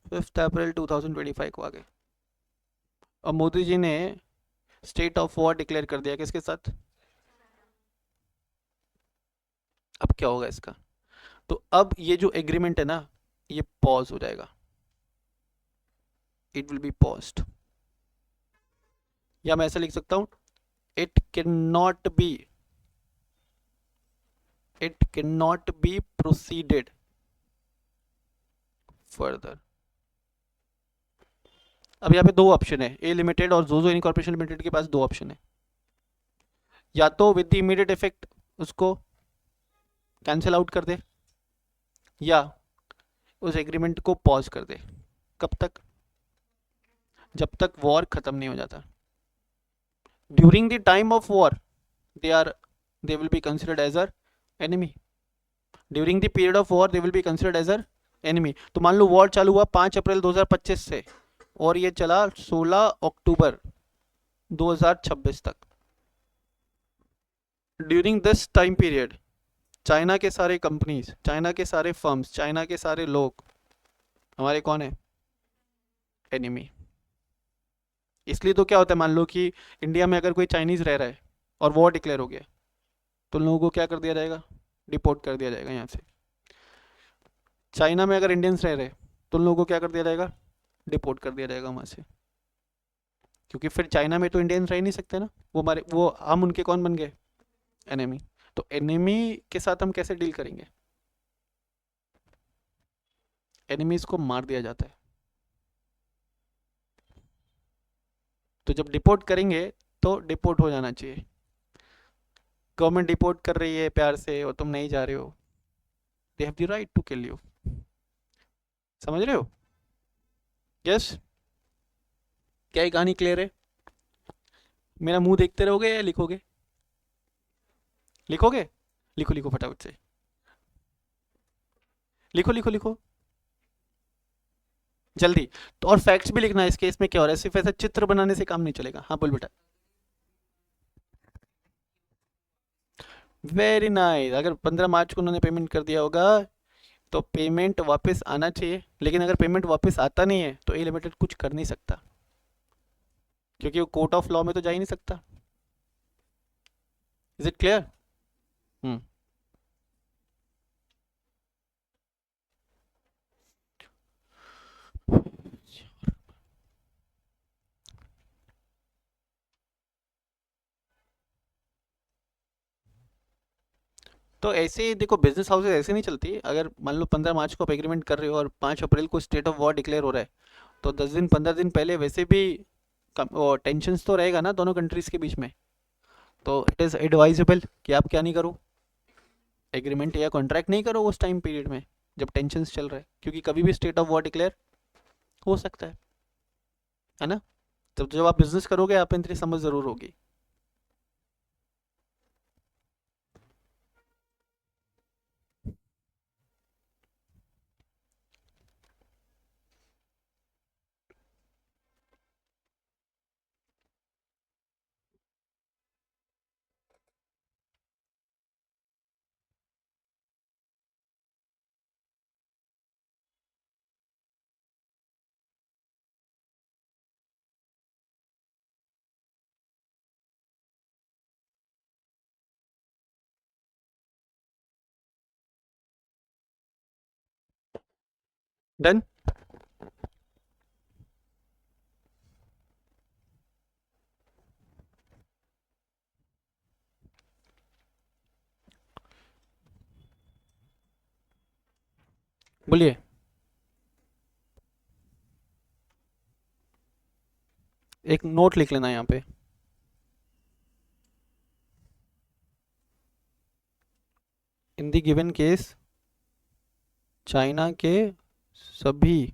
5th अप्रैल 2025 को आ गए। और मोदी जी ने स्टेट ऑफ वॉर डिक्लेयर कर दिया किसके साथ? अब क्या होगा इसका? तो अब ये जो एग्रीमेंट है ना, ये पॉज हो जाएगा। It will be paused. या मैं ऐसा लिख सकता हूं, it can not be proceeded further. अब यहाँ पे दो ऑप्शन है, ए लिमिटेड और जोजो इनकॉर्पोरेशन लिमिटेड के पास दो ऑप्शन है। या तो विद द इमीडिएट इफेक्ट उसको कैंसिल आउट कर दे, या उस एग्रीमेंट को पॉज कर दे। कब तक? जब तक वॉर खत्म नहीं हो जाता। During the time of war they will be considered as our enemy. During the period of war they will be considered as our enemy. तो मान लो वॉर चालू हुआ 5 अप्रैल 2025 से और ये चला 16 अक्टूबर 2026 तक। During this time period China के सारे कंपनीज, चाइना के सारे फर्म्स, चाइना के सारे लोग हमारे कौन है? एनिमी। इसलिए तो क्या होता है, मान लो कि इंडिया में अगर कोई चाइनीज रह रहा है और वॉर डिक्लेयर हो गया तो लोगों को क्या कर दिया जाएगा? डिपोर्ट कर दिया जाएगा यहाँ से। चाइना में अगर इंडियंस रह रहे तो लोगों को क्या कर दिया जाएगा? डिपोर्ट कर दिया जाएगा वहाँ से। क्योंकि फिर चाइना में तो इंडियंस रह नहीं सकते ना, वो हम उनके कौन बन गए? एनिमी। तो एनिमी के साथ हम कैसे डील करेंगे? एनिमीज को मार दिया जाता है। तो जब डिपोर्ट करेंगे तो डिपोर्ट हो जाना चाहिए। गवर्नमेंट डिपोर्ट कर रही है प्यार से और तुम नहीं जा रहे हो, they have the right to kill you. समझ रहे हो? यस। क्या ये कहानी क्लियर है? मेरा मुंह देखते रहोगे या लिखोगे? लिखोगे? लिखो लिखो फटाफट से, लिखो लिखो लिखो जल्दी। तो और फैक्ट्स भी लिखना है इस केस में। क्या हो रहा है, सिर्फ ऐसा चित्र बनाने से काम नहीं चलेगा। हाँ बोल बेटा। Very nice. अगर 15 मार्च को उन्होंने पेमेंट कर दिया होगा तो पेमेंट वापस आना चाहिए, लेकिन अगर पेमेंट वापस आता नहीं है तो ए लिमिटेड कुछ कर नहीं सकता, क्योंकि वो कोर्ट ऑफ लॉ में तो जा ही नहीं सकता। Is it clear? हम्म। तो ऐसे ही देखो, बिजनेस हाउसेज ऐसे नहीं चलती। अगर मान लो 15 मार्च को आप एग्रीमेंट कर रहे हो और 5 अप्रैल को स्टेट ऑफ वॉर डिक्लेयर हो रहा है, तो 10 दिन 15 दिन पहले वैसे भी टेंशन्स तो रहेगा ना दोनों कंट्रीज के बीच में। तो इट इज़ एडवाइजेबल कि आप क्या नहीं करो, एग्रीमेंट या कॉन्ट्रैक्ट नहीं करो उस टाइम पीरियड में जब टेंशन्स चल रहा है, क्योंकि कभी भी स्टेट ऑफ वॉर डिक्लेयर हो सकता है ना? तब जब आप बिजनेस करोगे आप इतनी समझ ज़रूर होगी। डन। बोलिए। एक नोट लिख लेना यहाँ पे। In the given case China के सभी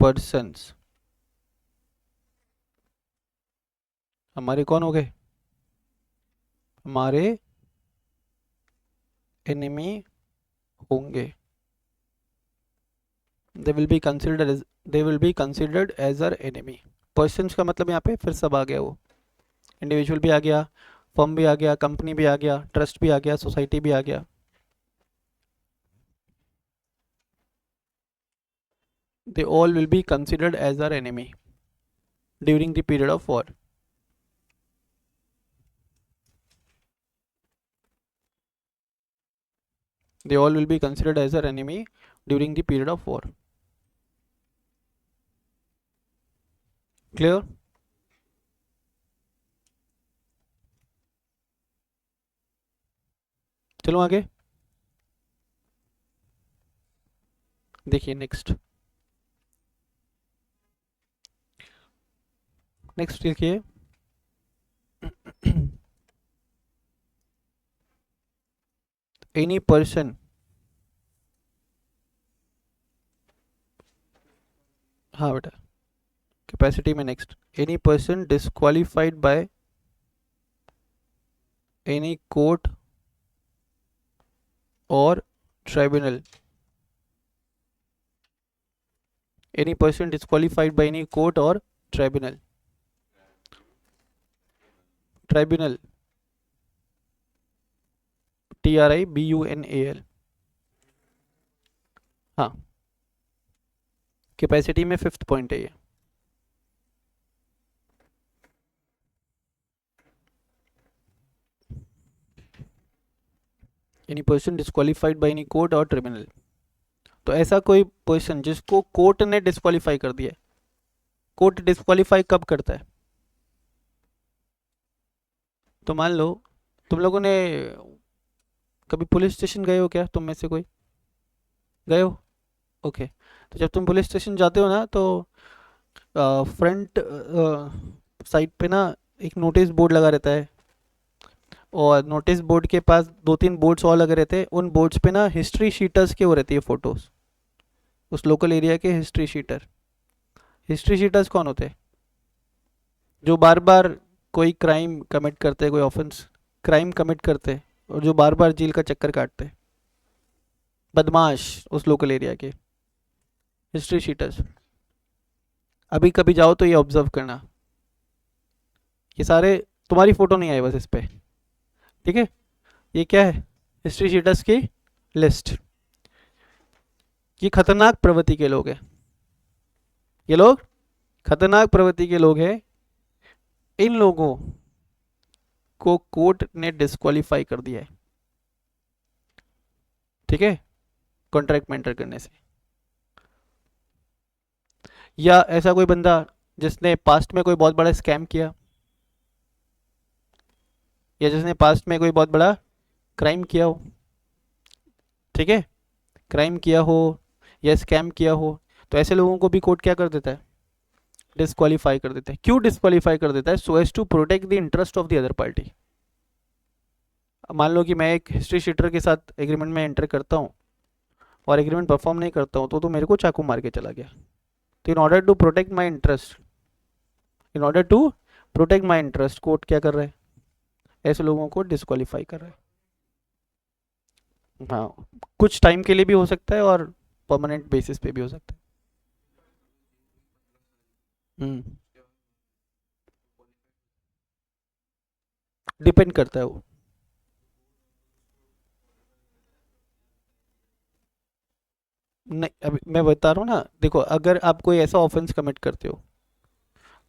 पर्सन्स हमारे कौन हो गए? हमारे एनिमी होंगे। They will be considered as our enemy. Persons का मतलब यहाँ पे फिर सब आ गया, वो इंडिविजुअल भी आ गया, फर्म भी आ गया, कंपनी भी आ गया, ट्रस्ट भी आ गया, सोसाइटी भी आ गया। They all will be considered as our enemy during the period of war. They all will be considered as our enemy during the period of war. Clear? चलो आगे देखिए। नेक्स्ट देखिए। एनी पर्सन, हाँ बेटा, capacity में next, any person disqualified by any court और tribunal. Any person disqualified by any court और tribunal. Tribunal, TRIBUNAL। हाँ, कैपेसिटी में 5th पॉइंट है ये। Any person disqualified by any court और ट्रिब्यूनल। तो ऐसा कोई पर्सन जिसको कोर्ट ने डिस्क्वालीफाई कर दिया है। कोर्ट डिस्क्वालीफाई कब करता है? तो मान लो तुम लोगों ने कभी पुलिस स्टेशन गए हो क्या, तुम में से कोई गए हो? ओके। तो जब तुम पुलिस स्टेशन जाते हो ना, तो फ्रंट साइड पे ना एक नोटिस बोर्ड लगा रहता है, और नोटिस बोर्ड के पास 2-3 बोर्ड्स और लगे रहते हैं। उन बोर्ड्स पे ना हिस्ट्री शीटर्स के वो रहती है फोटोज, उस लोकल एरिया के हिस्ट्री शीटर। हिस्ट्री शीटर्स कौन होते हैं? जो बार बार कोई क्राइम कमिट करते हैं, कोई ऑफेंस क्राइम कमिट करते हैं, और जो बार बार जेल का चक्कर काटते हैं, बदमाश उस लोकल एरिया के, हिस्ट्री शीटर्स। अभी कभी जाओ तो ये ऑब्जर्व करना, ये सारे तुम्हारी फोटो नहीं आई बस इस पे, ठीक है? ये क्या है? हिस्ट्री शीटर्स की लिस्ट। ये खतरनाक प्रवृत्ति के लोग हैं, ये लोग खतरनाक प्रवृत्ति के लोग हैं। इन लोगों को कोर्ट ने डिस्क्वालीफाई कर दिया है, ठीक है, कॉन्ट्रैक्ट में एंटर करने से। या ऐसा कोई बंदा जिसने पास्ट में कोई बहुत बड़ा स्कैम किया, या जिसने पास्ट में कोई बहुत बड़ा क्राइम किया हो, ठीक है, क्राइम किया हो या स्कैम किया हो, तो ऐसे लोगों को भी कोर्ट क्या कर देता है? डिस्क्वालीफाई कर देता है। क्यों डिस्क्वालीफाई कर देता है? So as to protect the interest of the other party. मान लो कि मैं एक हिस्ट्री शीटर के साथ एग्रीमेंट में एंटर करता हूँ और एग्रीमेंट परफॉर्म नहीं करता हूँ, तो मेरे को चाकू मार के चला गया। तो in order to protect my interest, in order to protect my interest, court क्या कर रहा है? ऐसे लोगों को डिस्क्वालीफाई कर रहा है। हाँ, कुछ टाइम के लिए भी हो सकता है और परमानेंट बेसिस पे भी हो सकता है। डिपेंड करता है वो। नहीं, अभी मैं बता रहा हूँ ना, देखो अगर आप कोई ऐसा ऑफेंस कमिट करते हो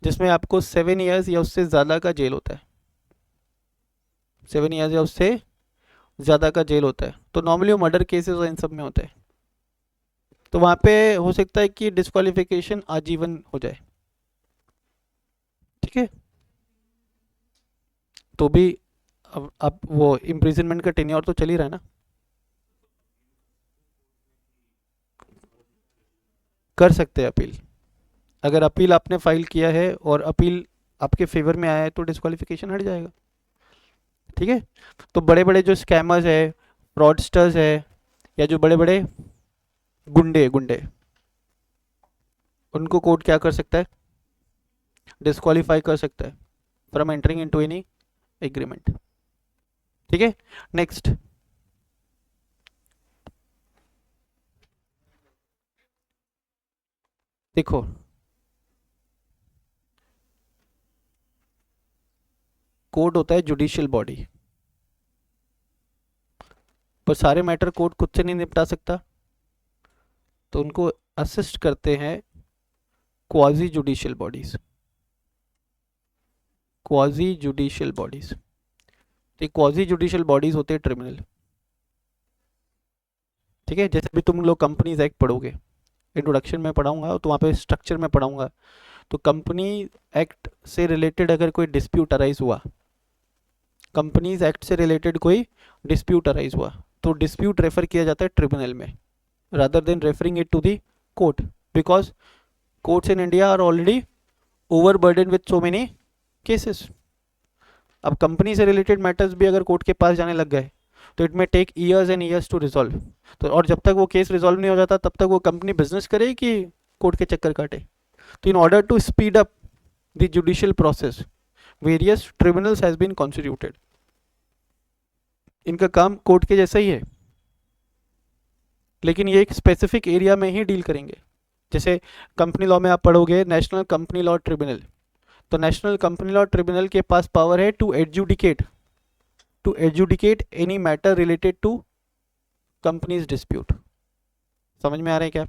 जिसमें आपको 7 ईयर्स या उससे ज़्यादा का जेल होता है, 7 ईयर्स या उससे ज़्यादा का जेल होता है, तो नॉर्मली वो मर्डर केसेस और इन सब में होता है, तो वहाँ पे हो सकता है कि डिस्क्वालिफिकेशन आजीवन हो जाए, ठीक है? तो भी अब वो इम्प्रिजनमेंट का टेन्योर तो चल ही रहा है ना। कर सकते हैं अपील, अगर अपील आपने फाइल किया है और अपील आपके फेवर में आया है तो डिस्क्वालिफिकेशन हट जाएगा, ठीक है? तो बड़े बड़े जो स्कैमर्स है, फ्रॉडस्टर्स है, या जो बड़े बड़े गुंडे गुंडे, उनको कोर्ट क्या कर सकता है? डिस्क्वालीफाई कर सकता है from entering into any agreement, ठीक है? नेक्स्ट, देखो कोर्ट होता है जुडिशियल बॉडी, पर सारे मैटर कोर्ट खुद से नहीं निपटा सकता, तो उनको असिस्ट करते हैं quasi judicial bodies, quasi judicial bodies. तो क्वाजी जुडिशियल बॉडीज होते हैं ट्रिब्यूनल, ठीक है? जैसे भी तुम लोग कंपनीज एक्ट पढ़ोगे, इंट्रोडक्शन में पढ़ाऊंगा तो वहाँ पे स्ट्रक्चर में पढ़ाऊंगा, तो कंपनी एक्ट से रिलेटेड अगर कोई डिस्प्यूट अराइज हुआ, कंपनीज एक्ट से रिलेटेड कोई डिस्प्यूट अराइज हुआ, तो डिस्प्यूट रेफर किया जाता है ट्रिब्यूनल में, rather than referring it to the court, because courts in India are already overburdened with so many cases. अब कंपनी से रिलेटेड मैटर्स भी अगर कोर्ट के पास जाने लग गए तो it may take years and years to resolve, तो और जब तक वो केस रिजॉल्व नहीं हो जाता तब तक वो कंपनी बिजनेस करे कि कोर्ट के चक्कर काटे। तो in order to speed up the judicial process, various tribunals has been constituted. इनका काम कोर्ट के जैसा ही है, लेकिन ये एक स्पेसिफिक एरिया में ही डील करेंगे। जैसे कंपनी लॉ में आप पढ़ोगे नेशनल कंपनी लॉ ट्रिब्यूनल, तो नेशनल कंपनी लॉ ट्रिब्यूनल के पास पावर है to adjudicate any matter related to companies dispute. समझ में आ रहा है क्या?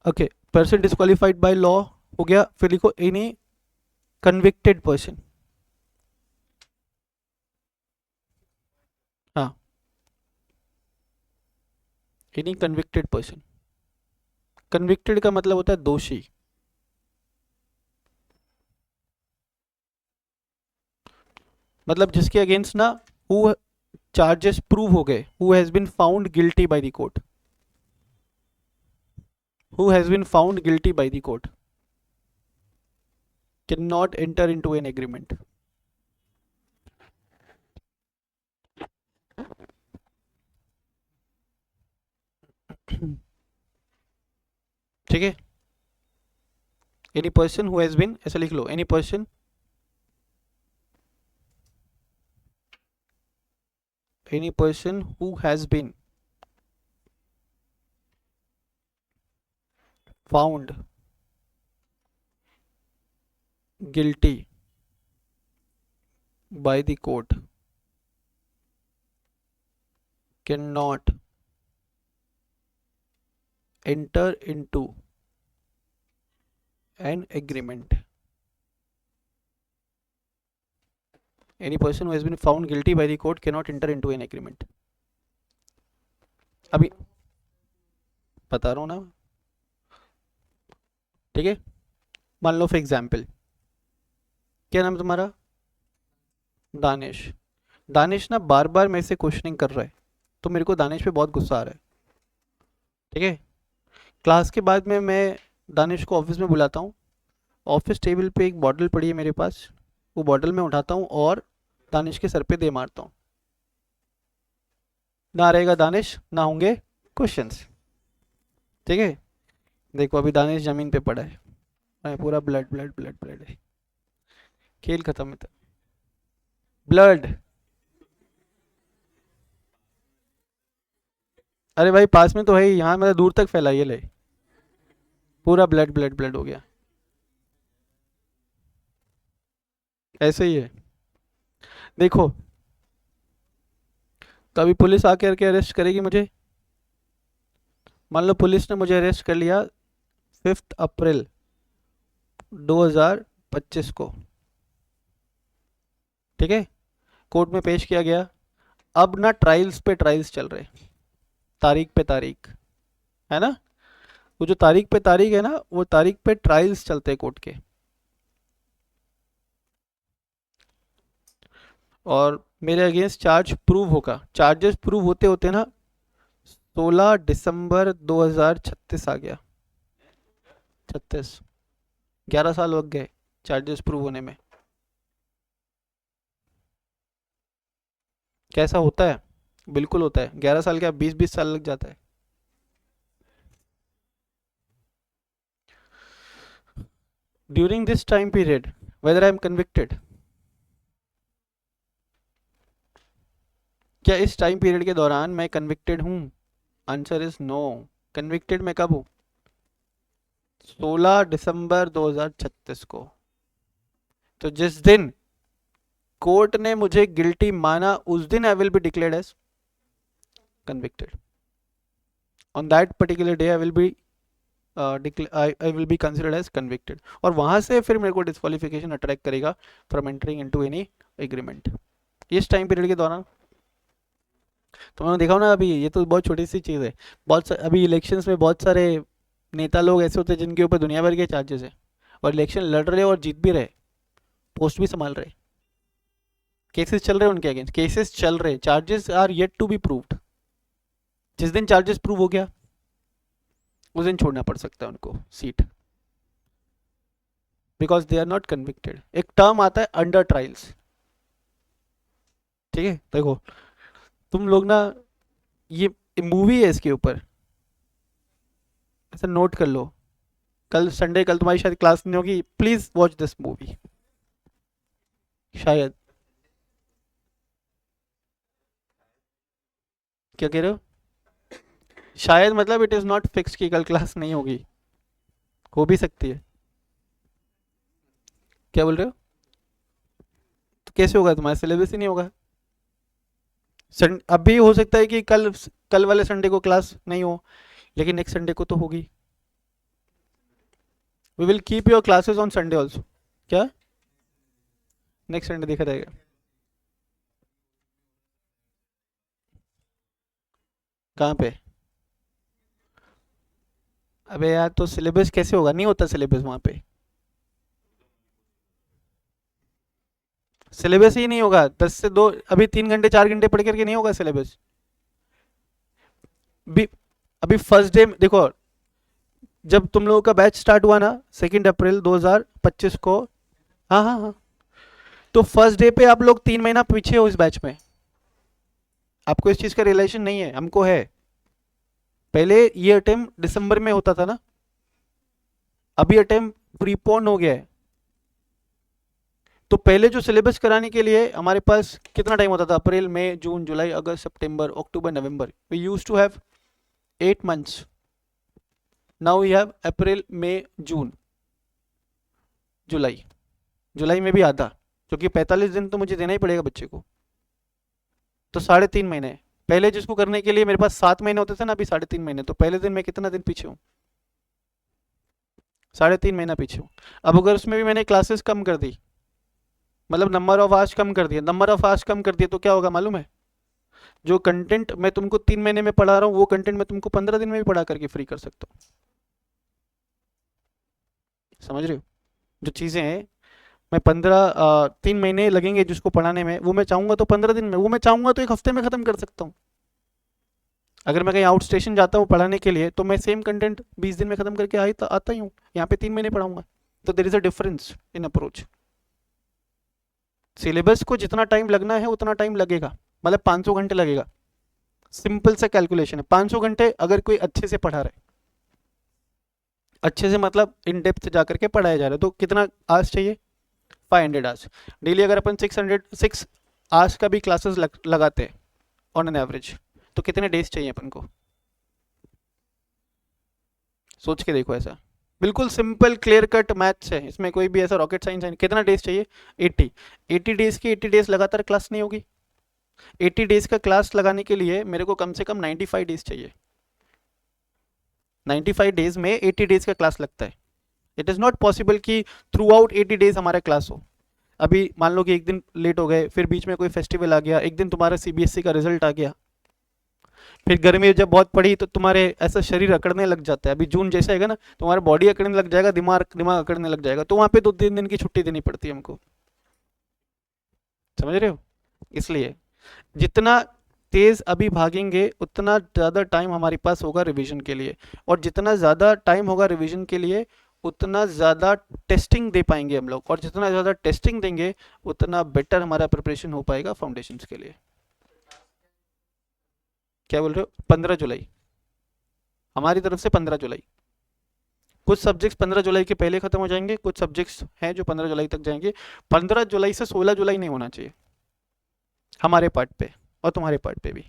Okay, person disqualified by law हो गया, फिर लिखो एनी कन्विक्टेड पर्सन। हाँ, एनी कन्विक्टेड पर्सन, कन्विक्टेड का मतलब होता है दोषी, मतलब जिसके अगेंस्ट ना हु चार्जेस प्रूव हो गए, who has been found guilty by the court, who has been found guilty by the court. Can not enter into an agreement. ठीक है, any person who has been, ऐसा लिख लो, any person who has been found guilty by the court cannot enter into an agreement. Any person who has been found guilty by the court cannot enter into an agreement. अभी बता रहा हूँ ना, ठीक है। मान लो फॉर एग्जाम्पल, क्या नाम है तुम्हारा? दानिश। दानिश ना बार बार मेरे से क्वेश्चनिंग कर रहा है, तो मेरे को दानिश पे बहुत गुस्सा आ रहा है, ठीक है। क्लास के बाद में मैं दानिश को ऑफिस में बुलाता हूँ, ऑफिस टेबल पे एक बॉटल पड़ी है मेरे पास, वो बॉटल मैं उठाता हूँ और दानिश के सर पे दे मारता हूँ। ना रहेगा दानिश, ना होंगे क्वेश्चंस, ठीक है। देखो अभी दानिश जमीन पे पड़ा है, पूरा ब्लड ब्लड ब्लड ब्लड है, खेल खत्म है, ब्लड। अरे भाई पास में तो है ही, यहाँ मतलब दूर तक फैला, ये ले, पूरा ब्लड ब्लड ब्लड हो गया, ऐसे ही है। देखो तो अभी पुलिस आकर के अरेस्ट करेगी मुझे। मान लो पुलिस ने मुझे अरेस्ट कर लिया 5 अप्रैल 2025 को, ठीक है। कोर्ट में पेश किया गया। अब ना ट्रायल्स पे ट्रायल्स चल रहे, तारीख पे तारीख, है ना। वो जो तारीख पे तारीख है ना, वो तारीख पे ट्रायल्स चलते हैं कोर्ट के। और मेरे अगेंस्ट चार्ज प्रूव होगा, चार्जेस प्रूव होते होते ना 16 दिसंबर 2036 आ गया, 36, 11 साल लग गए चार्जेस प्रूव होने में। कैसा होता है? बिल्कुल होता है, 11 साल क्या 20-20 साल लग जाता है। During this time period whether I am convicted, क्या इस टाइम पीरियड के दौरान मैं कन्विक्टेड हूँ? Answer is no. कन्विक्टेड मैं कब हूँ? 16 दिसंबर 2036 को। तो जिस दिन कोर्ट ने मुझे गिल्टी माना, उस दिन I will be declared as convicted. On that particular day I will be I will be considered as convicted. और वहां से फिर मेरे को डिस्क्वालिफिकेशन अट्रैक्ट करेगा from entering into any agreement इस टाइम पीरियड के दौरान। तो मैंने देखा ना, अभी ये तो बहुत छोटी सी चीज़ है। अभी इलेक्शंस में बहुत सारे नेता लोग ऐसे होते हैं जिनके ऊपर दुनिया भर के चार्जेस है, और इलेक्शन लड़ रहे और जीत भी रहे, पोस्ट भी संभाल रहे, केसेस चल रहे उनके अगेंस्ट, केसेस चल रहे, charges are yet to be proved. जिस दिन चार्जेस प्रूव हो गया उस दिन छोड़ना पड़ सकता है उनको seat, because they are not convicted. एक टर्म आता है अंडर ट्रायल्स, ठीक है। देखो तुम लोग ना, ये मूवी है इसके ऊपर, ऐसा नोट कर लो। कल संडे, कल तुम्हारी शायद क्लास नहीं होगी, प्लीज वॉच दिस मूवी। शायद, क्या कह रहे हो? शायद मतलब इट इज नॉट फिक्स कि कल क्लास नहीं होगी, हो भी सकती है। क्या बोल रहे हो? तो कैसे होगा? तुम्हारा सिलेबस ही नहीं होगा। अभी हो सकता है कि कल कल वाले संडे को क्लास नहीं हो, लेकिन नेक्स्ट संडे को तो होगी। We will keep your classes on Sunday also. क्या? नेक्स्ट संडे देखा जाएगा। कहाँ पे? अबे यार, तो सिलेबस कैसे होगा? नहीं होता सिलेबस वहाँ पे, सिलेबस ही नहीं होगा। 10 से 2 अभी 3 घंटे 4 घंटे पढ़ करके नहीं होगा सिलेबस। भी अभी फर्स्ट डे देखो, जब तुम लोगों का बैच स्टार्ट हुआ ना 2 अप्रैल 2025 को, हाँ हाँ हाँ, तो फर्स्ट डे पे आप लोग 3 महीना पीछे हो इस बैच में, आपको इस चीज का रिलेशन नहीं है, हमको है। पहले ये अटेम्प्ट दिसंबर में होता था ना, अभी अटेम्प्ट प्रीपोन हो गया है। तो पहले जो सिलेबस कराने के लिए हमारे पास कितना टाइम होता था, April May June July August September October November, we used to have 8 months। Now we have April May June July, जुलाई में भी आधा, क्योंकि 45 दिन तो मुझे देना ही पड़ेगा बच्चे को, तो 3.5 महीने। पहले जिसको करने के लिए मेरे पास 7 महीने होते थे ना, अभी 3.5 महीने, तो पहले दिन मैं कितना दिन पीछे हूँ, 3.5 महीना पीछे हूँ। अब अगर उसमें भी मैंने क्लासेस कम कर दी, मतलब नंबर ऑफ आवर्स कम कर दिया, नंबर ऑफ आवर्स कम कर दिया, तो क्या होगा मालूम है, जो कंटेंट मैं तुमको 3 महीने में पढ़ा रहा हूँ, वो कंटेंट मैं तुमको 15 दिन में भी पढ़ा करके फ्री कर सकता हूँ। समझ रहे हो, जो चीज़ें हैं, मैं 3 महीने लगेंगे जिसको पढ़ाने में, वो मैं चाहूँगा तो 15 दिन में, वो मैं चाहूँगा तो एक हफ्ते में ख़त्म कर सकता हूँ। अगर मैं कहीं आउट स्टेशन जाता हूँ पढ़ाने के लिए, तो मैं सेम कंटेंट 20 दिन में ख़त्म करके आता ही हूँ, यहाँ पे 3 महीने पढ़ाऊंगा। तो there is a difference in approach. Syllabus को जितना टाइम लगना है उतना टाइम लगेगा, मतलब 500 घंटे लगेगा। सिंपल सा कैलकुलेशन है, 500 घंटे अगर कोई अच्छे से पढ़ा रहे, अच्छे से मतलब इन डेप्थ जाकर के पढ़ाया जा रहा है, तो कितना आवर्स चाहिए, 500 आवर्स डेली। अगर अपन 6 आवर्स का भी क्लासेस लगाते हैं ऑन एन एवरेज, तो कितने डेज चाहिए अपन को, सोच के देखो। ऐसा बिल्कुल सिंपल क्लियर कट मैथ्स है, इसमें कोई भी ऐसा रॉकेट साइंस है नहीं। कितना डेज चाहिए, 80 डेज की 80 डेज लगातार क्लास नहीं होगी। 80 डेज का क्लास लगाने के लिए मेरे को कम से कम 95 डेज चाहिए। 95 डेज में 80 डेज का क्लास लगता है। इट इज़ नॉट पॉसिबल कि थ्रू आउट 80 डेज हमारा क्लास हो। अभी मान लो कि एक दिन लेट हो गए, फिर बीच में कोई फेस्टिवल आ गया, एक दिन तुम्हारा सीबीएसई का रिजल्ट आ गया, फिर गर्मी जब बहुत पड़ी तो तुम्हारे ऐसा शरीर अकड़ने लग जाता है। अभी जून जैसा है ना, तुम्हारा बॉडी अकड़ने लग जाएगा, दिमाग दिमाग अकड़ने लग जाएगा, तो वहाँ पे 2-3 दिन की छुट्टी देनी पड़ती है हमको। समझ रहे हो, इसलिए जितना तेज अभी भागेंगे उतना ज़्यादा टाइम हमारे पास होगा रिवीजन के लिए, और जितना ज़्यादा टाइम होगा रिवीजन के लिए उतना ज़्यादा टेस्टिंग दे पाएंगे हम लोग, और जितना ज़्यादा टेस्टिंग देंगे उतना बेटर हमारा प्रिपरेशन हो पाएगा फाउंडेशंस के लिए। क्या बोल रहे हो, 15 जुलाई, हमारी तरफ से 15 जुलाई। कुछ सब्जेक्ट्स 15 जुलाई के पहले खत्म हो जाएंगे, कुछ सब्जेक्ट्स हैं जो 15 जुलाई तक जाएंगे। 15 जुलाई से 16 जुलाई नहीं होना चाहिए हमारे पार्ट पे और तुम्हारे पार्ट पे भी,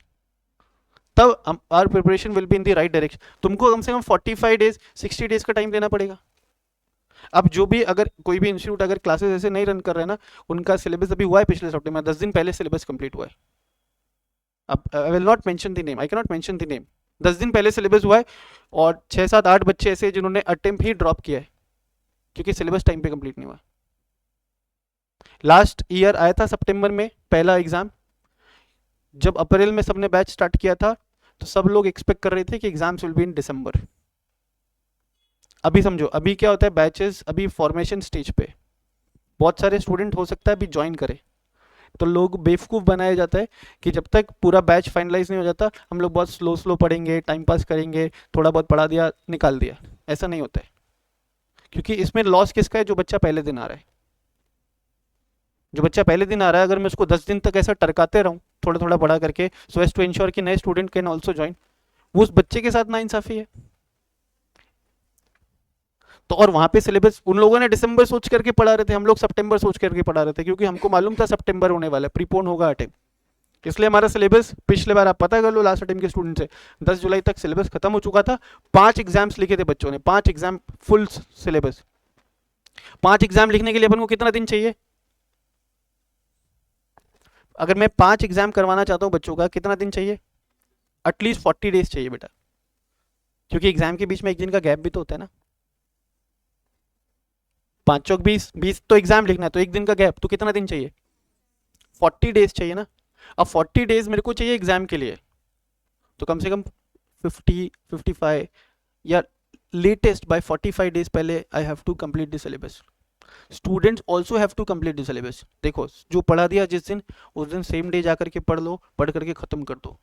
तब our preparation will be in the right direction. तुमको कम से कम 45 डेज 60 डेज का टाइम देना पड़ेगा। अब जो भी, अगर कोई भी इंस्टीट्यूट अगर क्लासेस ऐसे नहीं रन कर रहे हैं ना, उनका सिलेबस अभी हुआ है पिछले सप्ताह में, 10 दिन पहले सिलेबस कंप्लीट हुआ है। अब I will not mention the name, I can not mention the name. 10 दिन पहले सिलेबस हुआ है, और 6-7-8 बच्चे ऐसे जिन्होंने अटेम्प्ट ही ड्रॉप किया है क्योंकि सिलेबस टाइम पे कंप्लीट नहीं हुआ। लास्ट ईयर आया था सितंबर में पहला एग्जाम, जब अप्रैल में सबने बैच स्टार्ट किया था तो सब लोग एक्सपेक्ट कर रहे थे कि एग्जाम्स विल बी इन दिसंबर। अभी समझो, अभी क्या होता है, बैचेस अभी फॉर्मेशन स्टेज पे, बहुत सारे स्टूडेंट हो सकता है अभी ज्वाइन करे, तो लोग बेवकूफ़ बनाया जाता है कि जब तक पूरा बैच फाइनलाइज नहीं हो जाता हम लोग बहुत स्लो स्लो पढ़ेंगे, टाइम पास करेंगे, थोड़ा बहुत पढ़ा दिया निकाल दिया। ऐसा नहीं होता है, क्योंकि इसमें लॉस किसका है, जो बच्चा पहले दिन आ रहा है। जो बच्चा पहले दिन आ रहा है, अगर मैं उसको 10 दिन तक ऐसा टरकाते रहूँ थोड़ा थोड़ा पढ़ा करके, सो एज टू इंश्योर कि नए स्टूडेंट कैन ऑल्सो ज्वाइन, वो उस बच्चे के साथ नाइंसाफी है। तो और वहां पे सिलेबस उन लोगों ने दिसंबर सोच करके पढ़ा रहे थे, हम लोग सितंबर सोच करके पढ़ा रहे थे, क्योंकि हमको मालूम था सितंबर होने वाला है, प्रीपोन होगा अटेम्प्ट। इसलिए हमारा सिलेबस पिछले बार आप पता कर लो लास्ट अटेम्प्ट के स्टूडेंट से, 10 जुलाई तक सिलेबस खत्म हो चुका था। 5 एग्जाम्स लिखे थे बच्चों ने, 5 एग्जाम फुल सिलेबस। 5 एग्जाम लिखने के लिए अपन को कितना दिन चाहिए, अगर मैं 5 एग्जाम करवाना चाहता हूँ बच्चों का, कितना दिन चाहिए, एटलीस्ट 40 डेज चाहिए बेटा, क्योंकि एग्जाम के बीच में एक दिन का गैप भी तो होता है ना। 5 चौक 20, 20 तो एग्जाम लिखना है, तो एक दिन का गैप, तो कितना दिन चाहिए, 40 डेज चाहिए ना। अब 40 डेज मेरे को चाहिए एग्जाम के लिए, तो कम से कम 55 या लेटेस्ट बाय 45 डेज पहले I have to complete the syllabus. Students also have to complete the syllabus. देखो, जो पढ़ा दिया जिस दिन, उस दिन सेम डे जाकर के पढ़ लो, पढ़ करके खत्म कर दो।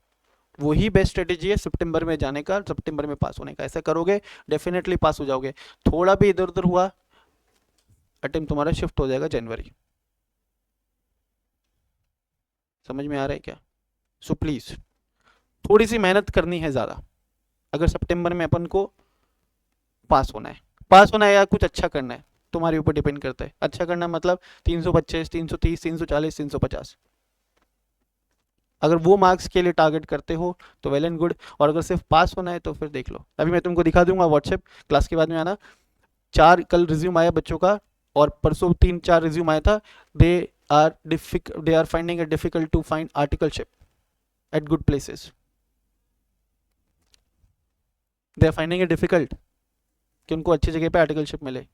वही बेस्ट स्ट्रेटेजी है सितंबर में जाने का, सितंबर में पास होने का। ऐसा करोगे डेफिनेटली पास हो जाओगे। थोड़ा भी इधर उधर हुआ, अटेम्प्ट तुम्हारा शिफ्ट हो जाएगा जनवरी। समझ में आ रहा है क्या? सो प्लीज थोड़ी सी मेहनत करनी है ज़्यादा, अगर सितंबर में अपन को पास होना है। पास होना है या कुछ अच्छा करना है, तुम्हारे ऊपर डिपेंड करता है। अच्छा करना मतलब 325, 330, 340, 350, अगर वो मार्क्स के लिए टारगेट करते हो तो वेल एंड गुड। और अगर सिर्फ पास होना है तो फिर देख लो, अभी मैं तुमको दिखा दूंगा व्हाट्सएप, क्लास के बाद में आना। 4 कल रिज्यूम आया बच्चों का, और परसों 3-4 रिज्यूम आया था। They they are finding it difficult to find articleship at good places. They are finding it difficult कि उनको अच्छी जगह पे आर्टिकलशिप मिले।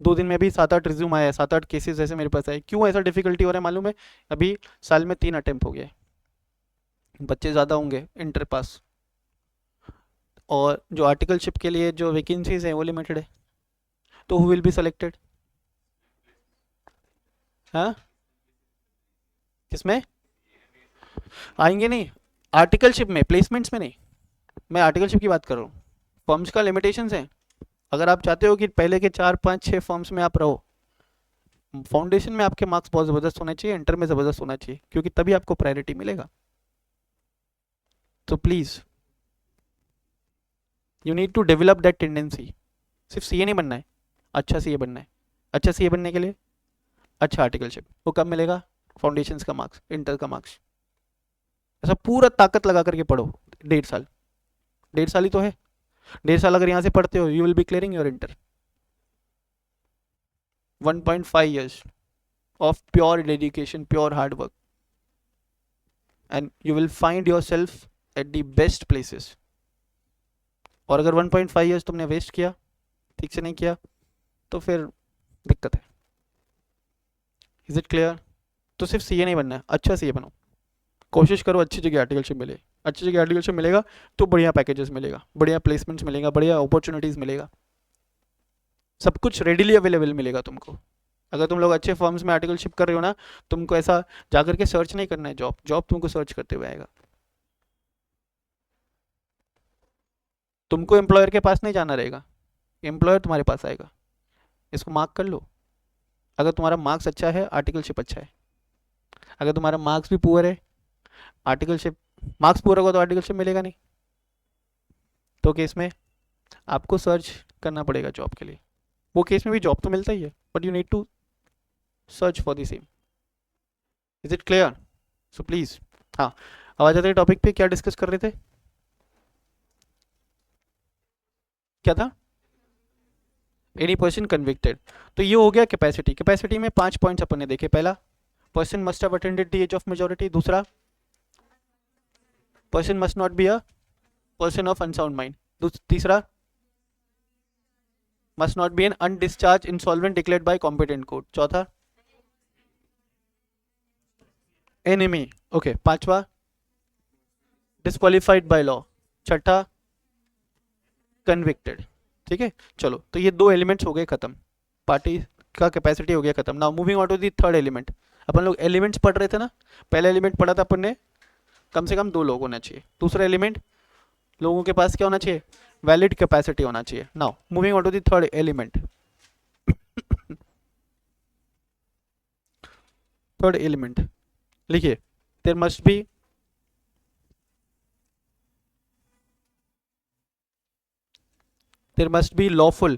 2 दिन में भी 7-8 रिज्यूम आया है, 7-8 केसेस ऐसे मेरे पास आए। क्यों ऐसा डिफिकल्टी हो रहा है मालूम है? अभी साल में 3 अटेम्प्ट हो गए, बच्चे ज़्यादा होंगे इंटर पास, और जो आर्टिकलशिप के लिए जो वैकेंसीज हैं वो लिमिटेड है। तो हु विल बी सेलेक्टेड? हाँ, किसमें आएंगे? नहीं, आर्टिकलशिप में, प्लेसमेंट्स में नहीं। मैं आर्टिकलशिप की बात कर रहा हूँ। फर्म्स का लिमिटेशंस है। अगर आप चाहते हो कि पहले के 4-5-6 फर्म्स में आप रहो, फाउंडेशन में आपके मार्क्स बहुत ज़बरदस्त होने चाहिए, इंटर में ज़बरदस्त होना चाहिए, क्योंकि तभी आपको प्रायोरिटी मिलेगा। तो please you need to develop that tendency. सिर्फ सीए नहीं बनना है, अच्छा सीए बनना है। अच्छा सीए बनने के लिए अच्छा आर्टिकलशिप, वो कब मिलेगा? फाउंडेशंस का मार्क्स, इंटर का मार्क्स। ऐसा पूरा ताकत लगा करके पढ़ो, 1.5 साल, 1.5 साल ही तो है। 1.5 साल अगर यहाँ से पढ़ते हो, you will be clearing your inter. 1.5 years of pure dedication, pure hard work, and you will find yourself at the best places. और अगर 1.5 years तुमने वेस्ट किया, ठीक से नहीं किया, तो फिर दिक्कत है। Is it clear? तो सिर्फ सीए नहीं बनना है, अच्छा सीए बनो। कोशिश करो अच्छी जगह आर्टिकलशिप मिले। अच्छी जगह आर्टिकलशिप मिलेगा तो बढ़िया पैकेजेस मिलेगा, बढ़िया प्लेसमेंट्स मिलेगा, बढ़िया अपॉर्चुनिटीज़ मिलेगा, सब कुछ रेडिली अवेलेबल मिलेगा तुमको। अगर तुम लोग अच्छे फर्म्स में आर्टिकलशिप कर रहे हो ना, तुमको ऐसा जाकर के सर्च नहीं करना है जॉब, जॉब तुमको सर्च करते हुए आएगा। तुमको एम्प्लॉयर के पास नहीं जाना रहेगा, एम्प्लॉयर तुम्हारे पास आएगा। इसको मार्क कर लो। अगर तुम्हारा मार्क्स अच्छा है, आर्टिकलशिप अच्छा है। अगर तुम्हारा मार्क्स भी पुअर है, आर्टिकलशिप, मार्क्स पुअर होगा तो आर्टिकलशिप मिलेगा नहीं। तो केस में आपको सर्च करना पड़ेगा जॉब के लिए। वो केस में भी जॉब तो मिलता ही है, but you need to search for the same. Is it clear? So please, हाँ, अब आ जाते हैं टॉपिक पे। क्या डिस्कस कर रहे थे? क्या था? Any person convicted. तो ये हो गया कैपेसिटी। कैपेसिटी में 5 पॉइंट्स अपन ने देखे। पहला, person must have attended the age of majority. दूसरा, person must not be a person of unsound mind. तीसरा, must not be an undischarged insolvent declared by competent court. चौथा, एनिमी। ओके, पांचवा, disqualified by law. छठा, convicted. ठीक है, चलो, तो ये 2 एलिमेंट्स हो गए खत्म। पार्टी का कैपेसिटी हो गया खत्म। Now moving on to the third element. अपन लोग एलिमेंट्स पढ़ रहे थे ना। पहला एलिमेंट पढ़ा था अपन ने, कम से कम 2 लोग होना चाहिए। दूसरा एलिमेंट, लोगों के पास क्या होना चाहिए? वैलिड कैपेसिटी होना चाहिए। Now moving on to the third element. Third element लिखिए, there must be lawful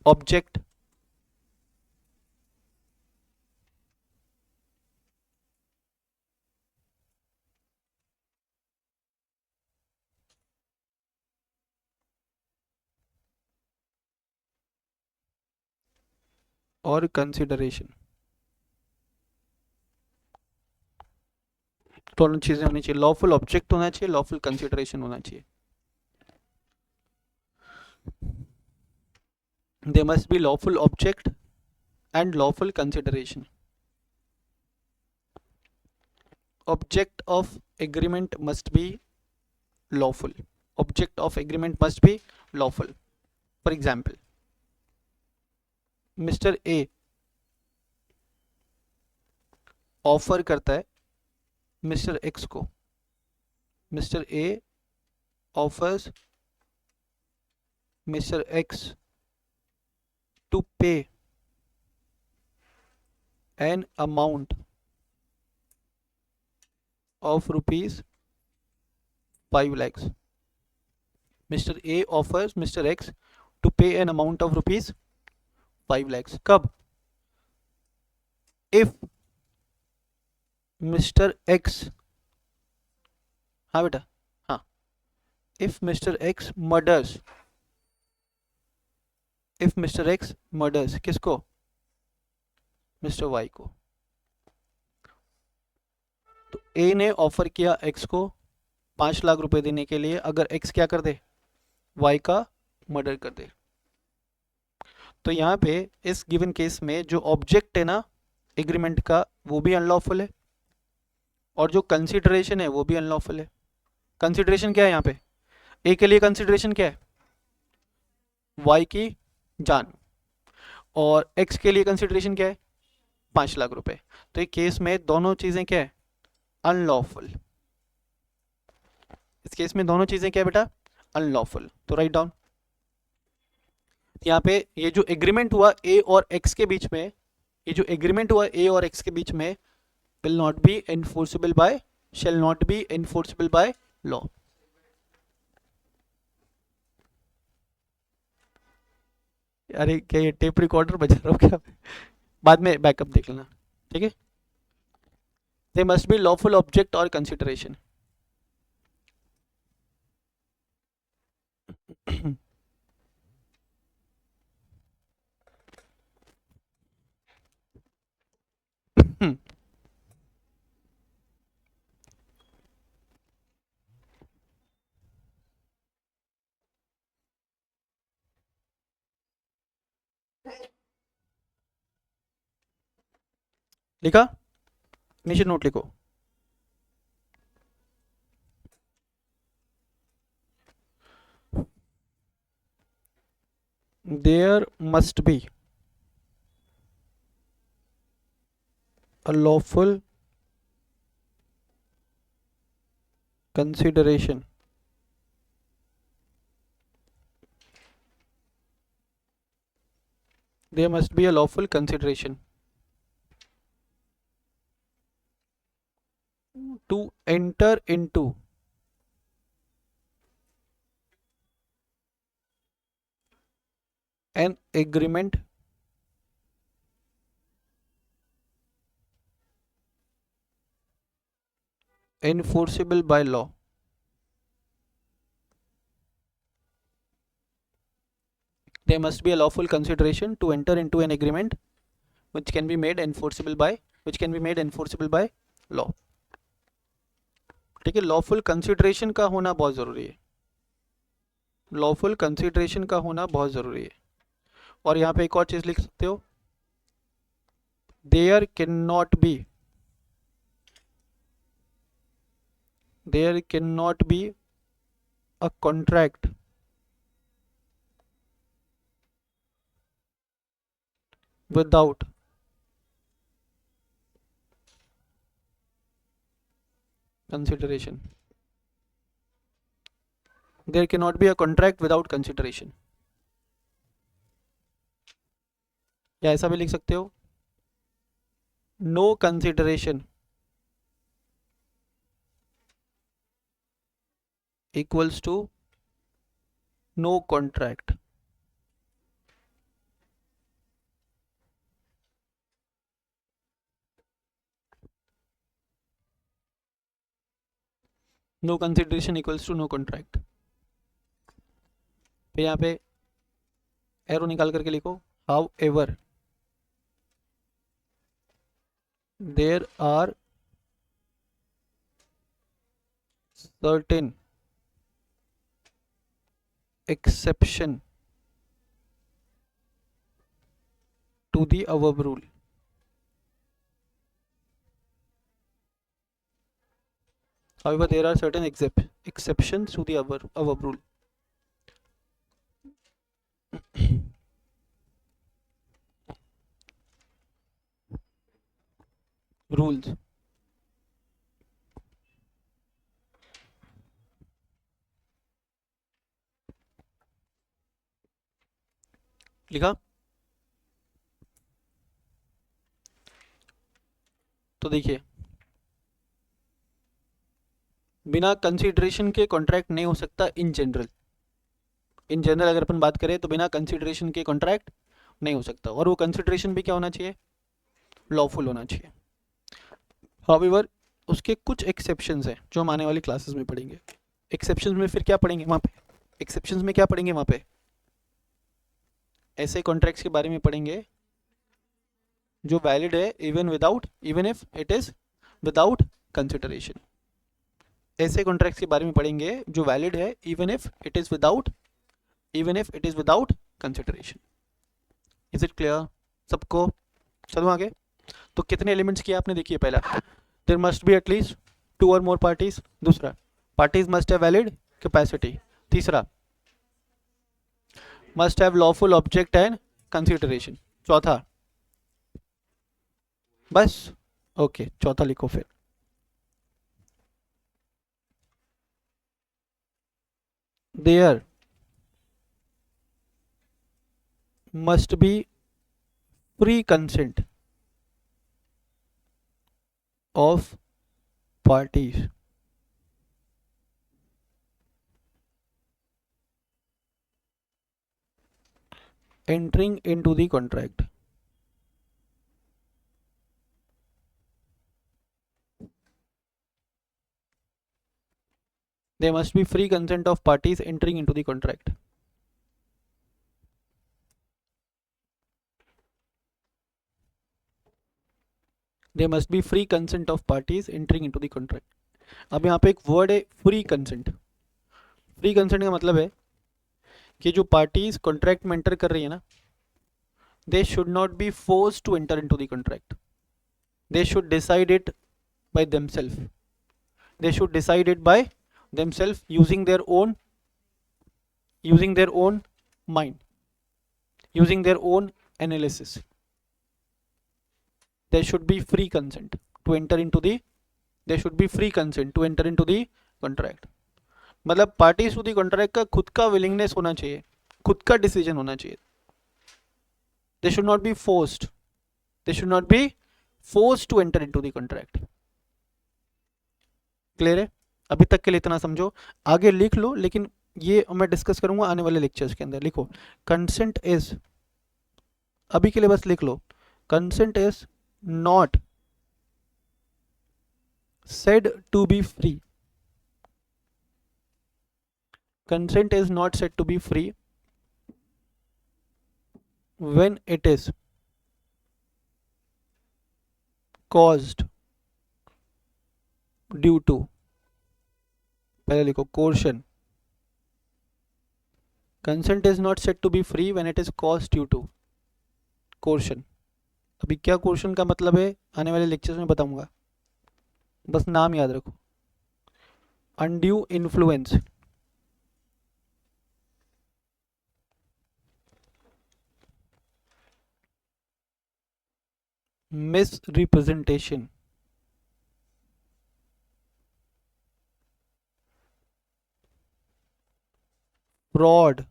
object और कंसिडरेशन। दोनों चीजें होनी चाहिए, लॉफुल ऑब्जेक्ट होना चाहिए, लॉफुल कंसिडरेशन होना चाहिए। They must be lawful object and lawful consideration. Object of agreement must be lawful. Object of agreement must be lawful. For example, mister A offer करता है मिस्टर एक्स को। Mister A offers mister x to pay an amount of rupees 5 lakhs. Mr. A offers Mr. X to pay an amount of rupees 5 lakhs. कब? If Mr. X, हाँ बेटा, हाँ, if Mr. X murders, if Mr. X murders किसको? Mr. Y को. तो A ने offer किया X को 5 लाख रुपए देने के लिए अगर X क्या कर दे? Y का मर्डर कर दे. तो यहाँ पे इस गिवन केस में जो ऑब्जेक्ट है ना एग्रीमेंट का वो भी अनलॉफुल है और जो कंसिडरेशन है वो भी अनलॉफुल है. कंसिडरेशन क्या है यहाँ पे? ए के लिए कंसिडरेशन क्या है? वाई की जान. और एक्स के लिए कंसिडरेशन क्या है? 5 लाख रुपए. तो एक केस में दोनों चीजें क्या है? अनलॉफुल. इस केस में दोनों चीजें क्या है बेटा? अनलॉफुल. तो राइट डाउन. यहाँ पे ये जो एग्रीमेंट हुआ ए और एक्स के बीच में, ये जो एग्रीमेंट हुआ ए और एक्स के बीच में will not be enforceable by, shall not be enforceable by law. अरे क्या ये टेप रिकॉर्डर बजा रहा हो क्या? बाद में बैकअप देख लेना. ठीक है. They must be lawful object or consideration. लिखा? नीचे नोट लिखो. There must be a lawful consideration there must be a lawful consideration to enter into an agreement enforceable by law. There must be a lawful consideration to enter into an agreement which can be made enforceable by law. ठीक है. Lawful consideration का होना बहुत जरूरी है. Lawful consideration का होना बहुत जरूरी है. और यहाँ पे एक और चीज लिख सकते हो. There cannot be a contract without consideration. There cannot be a contract without consideration. या ऐसा भी लिख सकते हो. No consideration equals to no contract. No consideration equals to no contract. फिर यहाँ पे एरो निकाल करके लिखो. However, there are certain exception to the above rule. However, there are certain exceptions to the above rule. Rules. लिखा? देखिए, बिना consideration के कॉन्ट्रैक्ट नहीं हो सकता इन जनरल। इन जनरल अगर अपन बात करें तो बिना कंसीडरेशन के कॉन्ट्रैक्ट नहीं हो सकता, और वो कंसीडरेशन भी क्या होना चाहिए, लॉफुल होना चाहिए। हाउएवर उसके कुछ एक्सेप्शंस हैं जो हम आने वाली क्लासेस में पढ़ेंगे। एक्सेप्शंस में फिर क्या पढ़ेंगे वहाँ पे, एक्सेप्शंस में क्या पढ़ेंगे वहाँ पे, ऐसे कॉन्ट्रैक्ट्स के बारे में पढ़ेंगे जो वैलिड है even if it is without consideration. ऐसे कॉन्ट्रैक्ट्स के बारे में पढ़ेंगे जो वैलिड है even if it is without consideration. Is it clear सबको? चलो आगे। तो कितने एलिमेंट्स किए आपने, देखिए पहला, देयर मस्ट बी एटलीस्ट 2 और मोर पार्टीज। दूसरा, parties must have valid capacity. तीसरा, must have lawful object and consideration. चौथा, बस ओके चौथा लिखो फिर। There must be free consent of parties entering into the contract. There must be free consent of parties entering into the contract. There must be free consent of parties entering into the contract. अब यहाँ पे एक word है free consent. Free consent का मतलब है कि जो पार्टीज कॉन्ट्रैक्ट में एंटर कर रही है ना, they should not be forced to enter into the contract. They should decide it by themselves. They should decide it by themselves using their own mind, using their own analysis. There should be free consent to enter into the contract. मतलब parties to the contract का खुद का willingness होना चाहिए, खुद का decision होना चाहिए। They should not be forced to enter into the contract. Clear है? अभी तक के लिए इतना समझो, आगे लिख लो, लेकिन ये मैं डिस्कस करूंगा आने वाले लेक्चर्स के अंदर। लिखो, कंसेंट इज, अभी के लिए बस लिख लो, consent is not said to be free. Consent is not said to be free when it is caused due to, पहले लिखो, coercion. Consent is not said to be free when it is caused due to coercion. अभी क्या coercion का मतलब है आने वाले lectures में बताऊंगा, बस नाम याद रखो। undue influence, misrepresentation, fraud,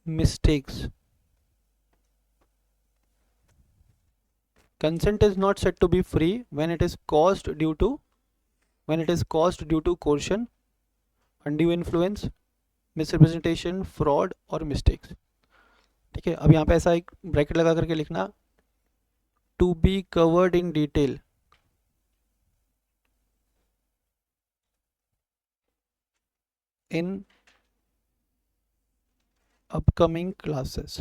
mistakes. Consent is not said to be free when it is caused due to coercion, undue influence, misrepresentation, fraud और mistakes. ठीक है, अब यहाँ पे ऐसा एक ब्रैकेट लगा करके लिखना, to be covered in detail in upcoming classes.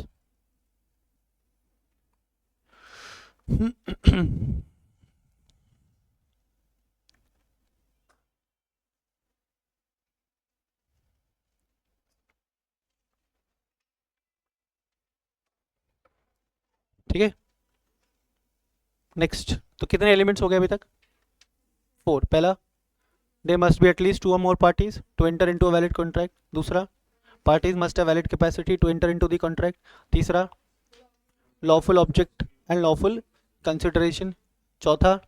ठीक है, नेक्स्ट। तो कितने एलिमेंट्स हो गए अभी तक? 4। पहला, there must be at least 2 or more parties to enter into a valid contract. दूसरा, parties must have valid capacity to enter into the contract. तीसरा, lawful object and lawful consideration. चौथा,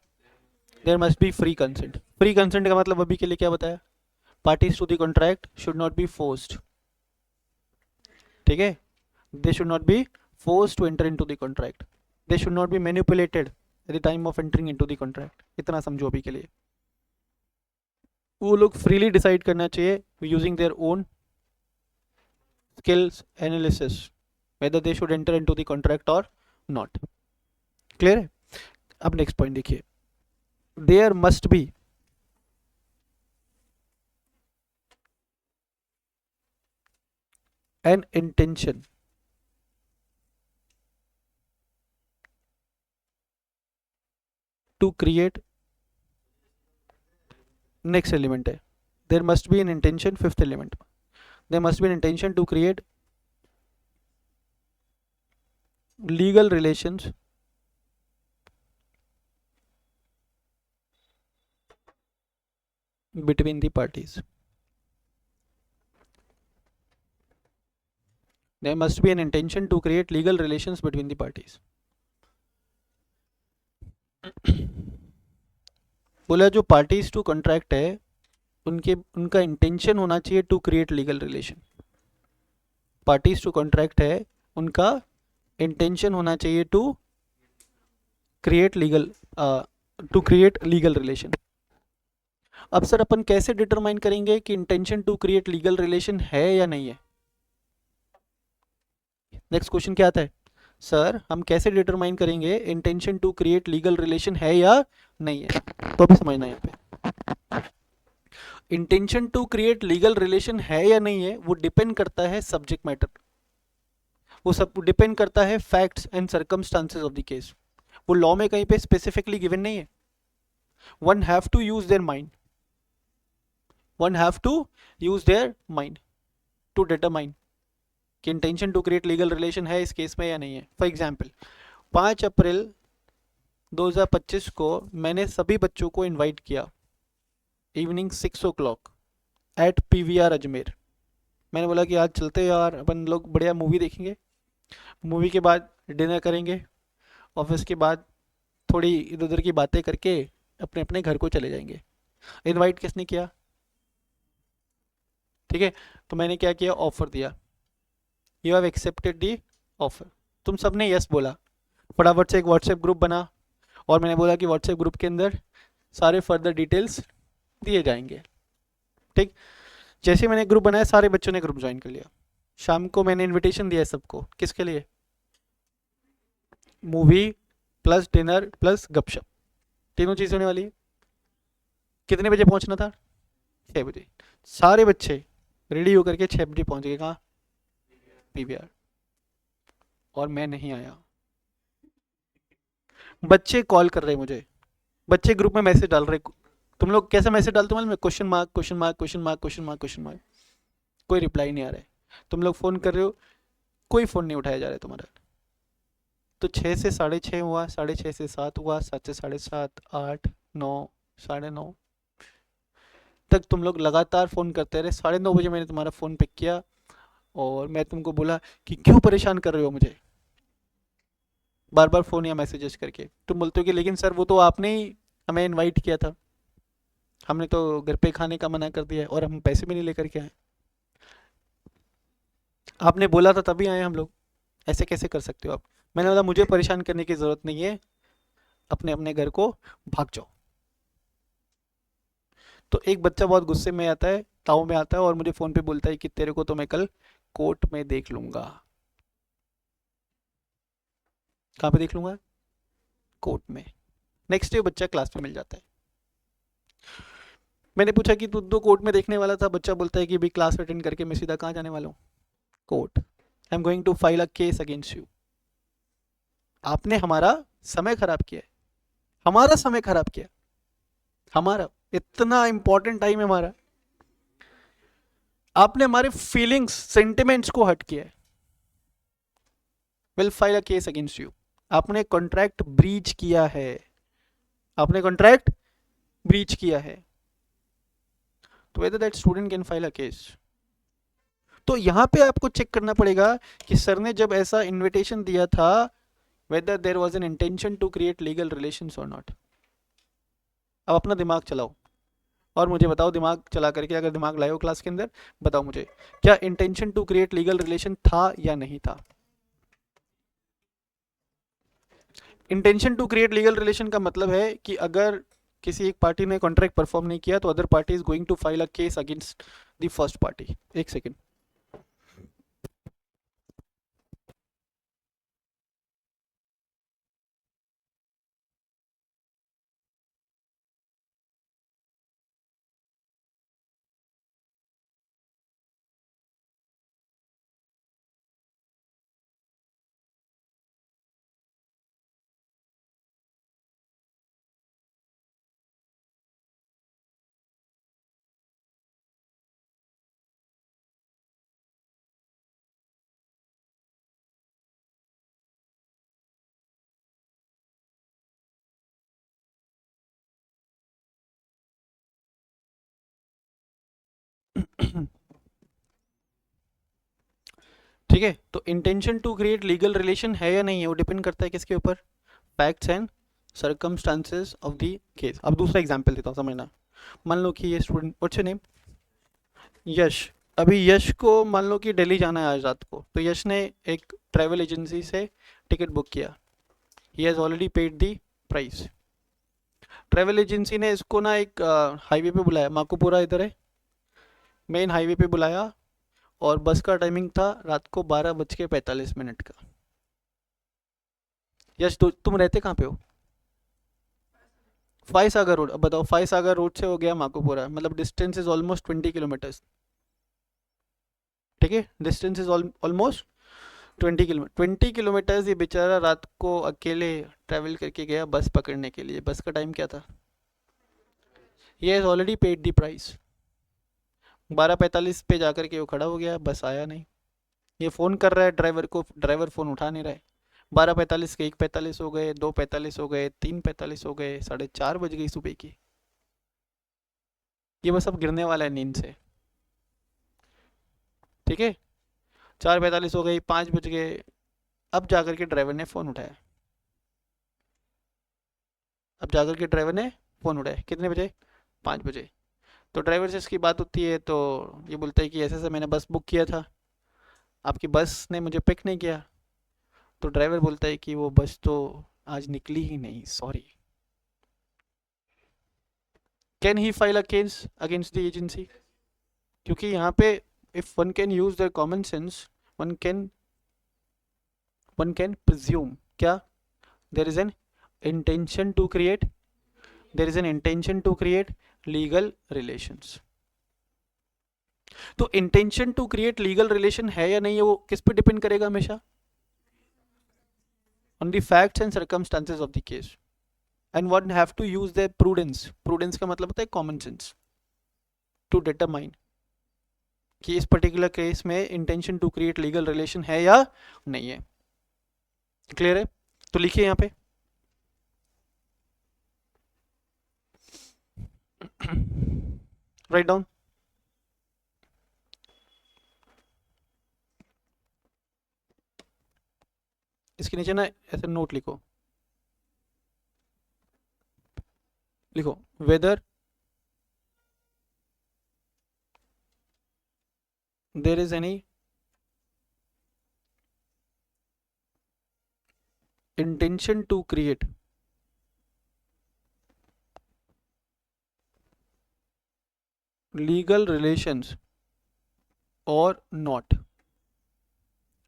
there must be free consent. free consent का मतलब अभी के लिए क्या बताया, parties to the contract should not be forced. ठीक है, they should not be forced to enter into the contract. They should not be manipulated at the time of entering into the contract. इतना समझो अभी के लिए. वो लोग freely decide करना चाहिए using their own skills analysis whether they should enter into the contract or not. Clear है? अब next point देखिए. There must be an intention to create. Next element है, there must be an intention. Fifth element, there must be an intention to create legal relations between the parties. There must be an intention to create legal relations between the parties. बोला जो parties to contract है उनका intention होना चाहिए to create legal relation. Parties to contract है उनका intention होना चाहिए टू क्रिएट लीगल रिलेशन. अब सर अपन कैसे डिटरमाइन करेंगे कि intention to create legal relation है या नहीं है? नेक्स्ट क्वेश्चन क्या आता है, सर हम कैसे डिटरमाइन करेंगे intention to create legal relation है या नहीं है? तो अभी समझना यहाँ पे, intention to create legal relation है या नहीं है वो डिपेंड करता है सब्जेक्ट मैटर, वो सब डिपेंड करता है facts and circumstances of the case. वो लॉ में कहीं पे स्पेसिफिकली गिवन नहीं है. One have to use their mind, one have to use their mind to determine कि intention to create legal relation है इस केस में या नहीं है. फॉर एग्जाम्पल 5 अप्रैल 2025 को मैंने सभी बच्चों को इनवाइट किया evening 6 o'clock eight PVR Ajmer. मैंने बोला कि आज चलते यार अपन लोग बढ़िया मूवी देखेंगे, मूवी के बाद डिनर करेंगे और उसके बाद थोड़ी इधर उधर की बातें करके अपने अपने घर को चले जाएंगे. इनवाइट किसने किया? ठीक है, तो मैंने क्या किया, ऑफर दिया. You have accepted the offer. तुम सबने यस बोला. फटाफट से एक व्हाट्सएप ग्रुप बना और मैंने बोला कि व्हाट्सएप ग्रुप के अंदर सारे फर्दर डिटेल्स दिए जाएंगे. ठीक, जैसे मैंने ग्रुप बनाया सारे बच्चों ने ग्रुप ज्वाइन कर लिया. शाम को मैंने इनविटेशन दिया सबको. किसके लिए? मूवी प्लस डिनर प्लस गपशप, तीनों चीज़ होने वाली है. कितने बजे पहुंचना था? 6 बजे. सारे बच्चे रेडी होकर के 6 बजे पहुंच गए. कहाँ? PVR. और मैं नहीं आया. बच्चे कॉल कर रहे मुझे, बच्चे ग्रुप में मैसेज डाल रहे. तुम लोग कैसे मैसेज डालते हो मालूम है? Question mark question mark question mark question mark question mark. कोई रिप्लाई नहीं आ रहा है. तुम लोग फ़ोन कर रहे हो, कोई फ़ोन नहीं उठाया जा रहा है तुम्हारा. तो 6 से 6:30 हुआ, 6:30 से 7 हुआ, 7 से 7:30, 8, 9, 9:30 तक तुम लोग लगातार फ़ोन करते रहे. 9:30 बजे मैंने तुम्हारा फ़ोन पिक किया और मैं तुमको बोला कि क्यों परेशान कर रहे हो मुझे बार बार फ़ोन या मैसेजेस करके. तुम बोलते हो कि लेकिन सर वो तो आपने ही हमें इनवाइट किया था, हमने तो घर पे खाने का मना कर दिया है और हम पैसे भी नहीं लेकर के आए. आपने बोला था तभी आए हम लोग, ऐसे कैसे कर सकते हो आप? मैंने बोला मुझे परेशान करने की ज़रूरत नहीं है, अपने अपने घर को भाग जाओ. तो एक बच्चा बहुत गुस्से में आता है, ताव में आता है और मुझे फ़ोन पे बोलता है कि तेरे को तो मैं कल कोर्ट में देख लूँगा. कहाँ पे देख लूँगा? कोर्ट में. नेक्स्ट डे बच्चा क्लास में मिल जाता है. मैंने पूछा कि तू तो कोर्ट में देखने वाला था. बच्चा बोलता है कि भाई क्लास अटेंड करके मैं सीधा कहाँ जाने वाला हूँ? Court. I am going to file a case against you. आपने हमारा समय खराब किया है, हमारा समय खराब किया, हमारा इतना इंपॉर्टेंट टाइम है हमारा. आपने हमारे फीलिंग्स सेंटिमेंट्स को हर्ट किया है. Will file a case against you. आपने कॉन्ट्रैक्ट ब्रीच किया है, आपने कॉन्ट्रैक्ट ब्रीच किया है. तो whether that student can file a case. तो यहाँ पे आपको चेक करना पड़ेगा कि सर ने जब ऐसा इनविटेशन दिया था whether there was an intention to create legal relations or not. अब अपना दिमाग चलाओ और मुझे बताओ, दिमाग चला करके अगर दिमाग लाए हो क्लास के अंदर, बताओ मुझे क्या intention to create legal relation था या नहीं था? Intention to create legal relation का मतलब है कि अगर किसी एक पार्टी ने कॉन्ट्रैक्ट परफॉर्म नहीं किया तो other party is going to file a case against the first party. एक सेकेंड। ठीक है, तो intention to create legal relation है या नहीं है वो डिपेंड करता है किसके ऊपर? Facts and circumstances of the case. अब दूसरा एग्जांपल देता हूँ, समझना। मान लो कि ये स्टूडेंट, व्हाट्स योर नेम? यश। अभी यश को मान लो कि दिल्ली जाना है आज रात को, तो यश ने एक ट्रैवल एजेंसी से टिकट बुक किया। He has already paid the price. Travel agency ने इसको ना एक हाईवे पे बुलाया, माकोपुरा इधर है, मेन हाईवे पे बुलाया, और बस का टाइमिंग था रात को 12:45 का। यश तुम रहते कहाँ पे हो? फाई सागर रोड। अब बताओ, फाई सागर रोड से हो गया माकोपुरा, मतलब डिस्टेंस इज ऑलमोस्ट 20 किलोमीटर्स। ठीक है, distance is almost 20 kilometre. 20 kilometres ये बेचारा रात को अकेले ट्रैवल करके गया बस पकड़ने के लिए। बस का टाइम क्या था? ये has already paid the price. 12:45 पे जाकर के वो खड़ा हो गया, बस आया नहीं। ये फ़ोन कर रहा है ड्राइवर को, ड्राइवर फ़ोन उठा नहीं रहा है। 12:45 के 1:45 हो गए, 2:45 हो गए, 3:45 हो गए, 4:30 बज गई सुबह की। ये बस अब गिरने वाला है नींद से। ठीक है, 4:45 हो गई, 5 बज गए, अब जाकर के ड्राइवर ने फ़ोन उठाया। अब जाकर के ड्राइवर ने फ़ोन उठाया कितने बजे? 5 बजे। तो ड्राइवर से इसकी बात होती है, तो ये बोलता है कि ऐसे ऐसे मैंने बस बुक किया था, आपकी बस ने मुझे पिक नहीं किया। तो ड्राइवर बोलता है कि वो बस तो आज निकली ही नहीं, sorry. Can he file a case against the agency? क्योंकि यहाँ पे if one can use their common sense, one can one can presume क्या? There is an intention to create, there is an intention to create legal relations. तो intention to create legal relation है या नहीं है वो किस पे depend करेगा हमेशा? On the facts and circumstances of the case, and one have to use the prudence. Prudence का मतलब होता है कॉमन सेंस, टू डिटरमाइन कि इस पर्टिकुलर केस में intention to create legal relation है या नहीं है। क्लियर है? तो लिखिए यहाँ पे राइट डाउन। इसके नीचे ना ऐसे नोट लिखो, लिखो whether there is any intention to create legal relations or not,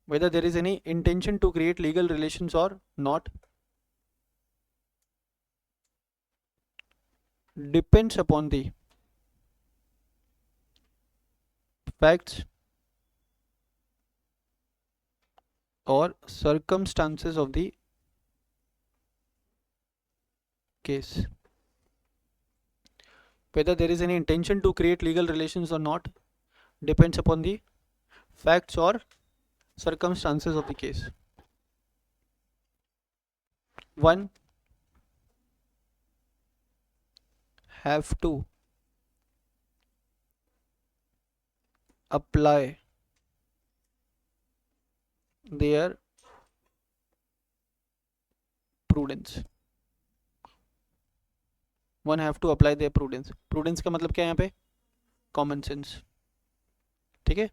whether there is any intention to create legal relations or not, depends upon the facts or circumstances of the case. Whether there is any intention to create legal relations or not depends upon the facts or circumstances of the case. One have to apply their prudence. One have to apply their prudence. Prudence का मतलब क्या है यहाँ पे? Common sense. ठीक है,